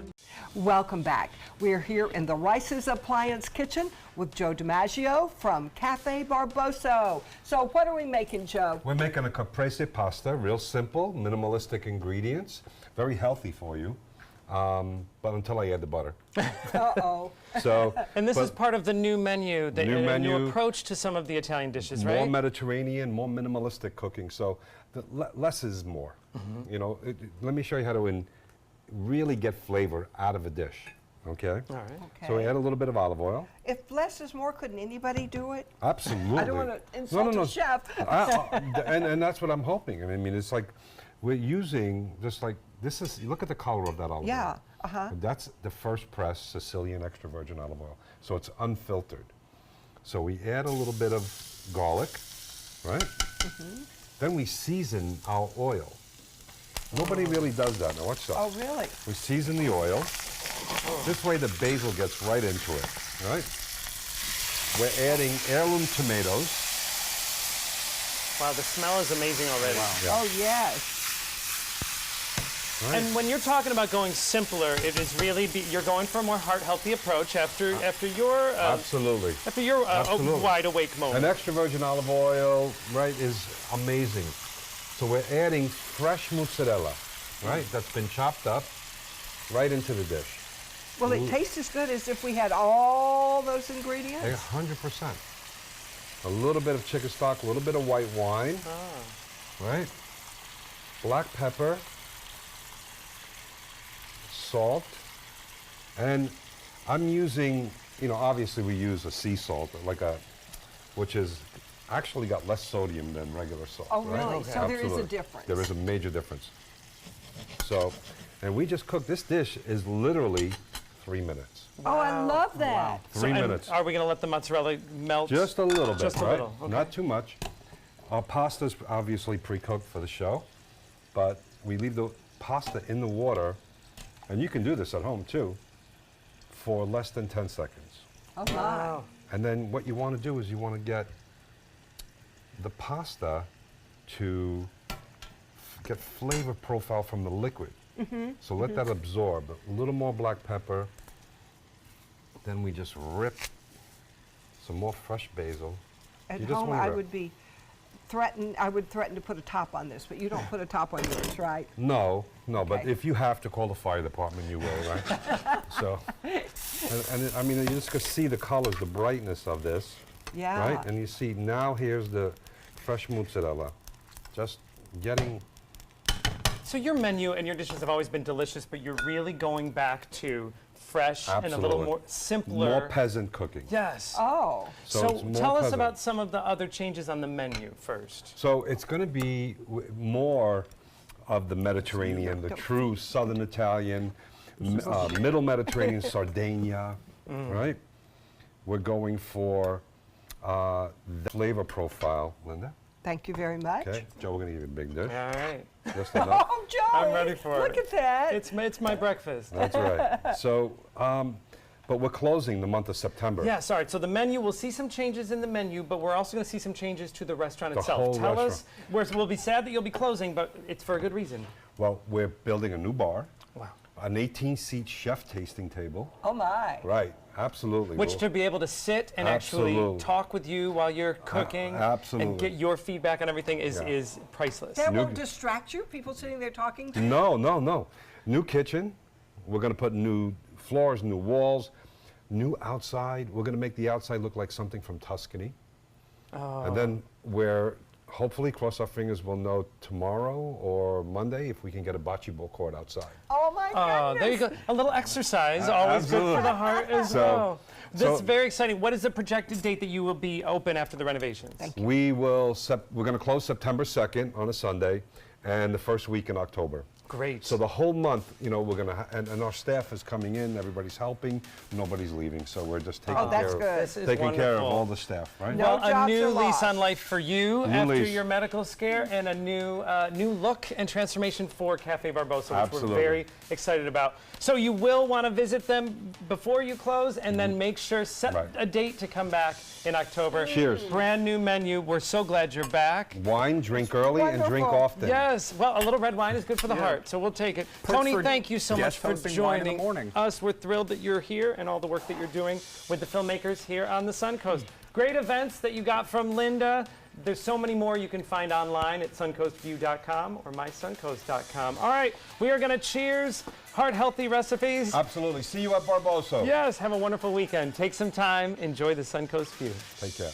S2: Welcome back. We're here in the Rice's Appliance Kitchen with Joe DiMaggio from Cafe Barboso. So what are we making, Joe?
S3: We're making a caprese pasta, real simple, minimalistic ingredients, very healthy for you. But until I add the butter.
S2: Uh-oh.
S3: So,
S1: and this is part of the new menu, the new approach to some of the Italian dishes, right?
S3: More Mediterranean, more minimalistic cooking. So less is more. You know, let me show you how to really get flavor out of a dish. Okay?
S1: All right.
S3: So we add a little bit of olive oil.
S2: If less is more, couldn't anybody do it?
S3: Absolutely.
S2: I don't want to insult a chef.
S3: and that's what I'm hoping. I mean, it's like we're using just like this is. Look at the color of that olive oil.
S2: Yeah.
S3: That's the first press Sicilian extra virgin olive oil. So it's unfiltered. So we add a little bit of garlic, right? Then we season our oil. Nobody really does that. Now watch this.
S2: Oh, really?
S3: We season the oil. This way the basil gets right into it, right? We're adding heirloom tomatoes.
S1: Wow, the smell is amazing already.
S3: Wow. Yeah.
S2: Oh, yes.
S3: Right.
S1: And when you're talking about going simpler, it is really you're going for a more heart-healthy approach after your
S3: Absolutely.
S1: After your wide awake moment.
S3: An extra virgin olive oil, right, is amazing. So we're adding fresh mozzarella, right? That's been chopped up right into the dish.
S2: Will it taste as good as if we had all those ingredients?
S3: 100%. A little bit of chicken stock, a little bit of white wine, right? Black pepper, salt, and I'm using, you know, obviously we use a sea salt, which is actually got less sodium than regular salt.
S2: Oh,
S3: right?
S2: really?
S3: Okay.
S2: So there is a
S3: Absolutely.
S2: difference.
S3: There is a major difference. So, and we just cook, this dish is literally 3 minutes.
S2: Wow. Oh, I love that.
S3: Wow. 3 minutes.
S1: Are we going to let the mozzarella melt?
S3: Just a little bit,
S1: Just a
S3: right?
S1: little, okay.
S3: Not too much. Our pasta's obviously pre-cooked for the show, but we leave the pasta in the water, and you can do this at home too, for less than 10 seconds.
S2: Oh, wow.
S3: And then what you want to do is you want to get the pasta to get flavor profile from the liquid. So let that absorb. A little more black pepper. Then we just rip some more fresh basil.
S2: At
S3: You just
S2: home,
S3: wanna
S2: I
S3: rip.
S2: would threaten to put a top on this, but you don't put a top on yours, right?
S3: No, but
S2: Okay.
S3: if you have to call the fire department, you will, right? So, and I mean, you just can see the colors, the brightness of this,
S2: Yeah.
S3: right? And you see now here's the fresh mozzarella, just getting.
S1: So your menu and your dishes have always been delicious, but you're really going back to fresh and a little
S3: Absolutely.
S1: more simpler.
S3: More peasant cooking.
S1: Yes.
S2: Oh.
S3: So
S1: So
S3: it's more
S1: tell us
S3: peasant.
S1: about some of the other changes on the menu first.
S3: So it's going to be more of the Mediterranean, the true Southern Italian, Middle Mediterranean, Sardinia, right? We're going for the flavor profile, Linda.
S2: Thank you very much.
S3: Okay, Joe, we're going to give you a big dish.
S1: All right.
S3: Just enough.
S2: Oh, Joey!
S1: I'm ready for
S2: Look
S1: it.
S2: at that.
S1: It's my breakfast.
S3: That's right. So, but we're closing the month of September.
S1: Yeah, sorry. So the menu, we'll see some changes in the menu, but we're also going to see some changes to the restaurant
S3: The
S1: itself.
S3: whole
S1: Tell us, we'll be sad that you'll be closing, but it's for a good reason.
S3: Well, we're building a new bar.
S1: Wow.
S3: An 18-seat chef tasting table.
S2: Oh, my.
S3: Right, absolutely.
S1: Which
S3: We'll-
S1: to be able to sit and actually
S3: Absolutely.
S1: talk with you while you're cooking
S3: absolutely.
S1: and get your feedback on everything is,
S3: Yeah.
S1: is priceless.
S2: That won't distract you, people sitting there talking to you?
S3: No. New kitchen. We're going to put new floors, new walls, new outside. We're going to make the outside look like something from Tuscany.
S1: Oh.
S3: And then we're hopefully, cross our fingers, we'll know tomorrow or Monday if we can get a bocce ball court outside.
S2: Oh, my goodness.
S1: There you go. A little exercise, always good for the heart as well. That's very exciting. What is the projected date that you will be open after the renovations?
S3: We're going to close September 2nd on a Sunday and the first week in October.
S1: Great.
S3: So the whole month, you know, we're going to, and our staff is coming in, everybody's helping, nobody's leaving. So we're just taking
S2: that's
S3: care
S2: good.
S3: of,
S1: This is
S3: taking care of
S1: wonderful.
S3: all the staff, right?
S2: No
S1: Well, a
S2: jobs
S1: new
S2: are
S1: lease
S2: lost.
S1: on life for you after
S3: lease.
S1: your medical scare, and a new look and transformation for Cafe Barbosa, which
S3: Absolutely.
S1: we're very excited about. So you will want to visit them before you close, and then make sure set
S3: Right.
S1: a date to come back in October.
S3: Cheers.
S1: Brand new menu. We're so glad you're back.
S3: Wine, drink early, and drink
S2: wonderful.
S3: often.
S1: Yes. Well, a little red wine is good for the heart, so we'll take it. Tony,
S18: for
S1: thank you so much
S18: guest
S1: for
S18: hosting wine in the
S1: joining
S18: morning.
S1: us. We're thrilled that you're here and all the work that you're doing with the filmmakers here on the Suncoast. Great events that you got from Linda. There's so many more you can find online at suncoastview.com or mysuncoast.com. All right, we are going to cheers heart-healthy recipes.
S3: Absolutely. See you at Barbosa.
S1: Yes, have a wonderful weekend. Take some time. Enjoy the Suncoast View.
S3: Take care.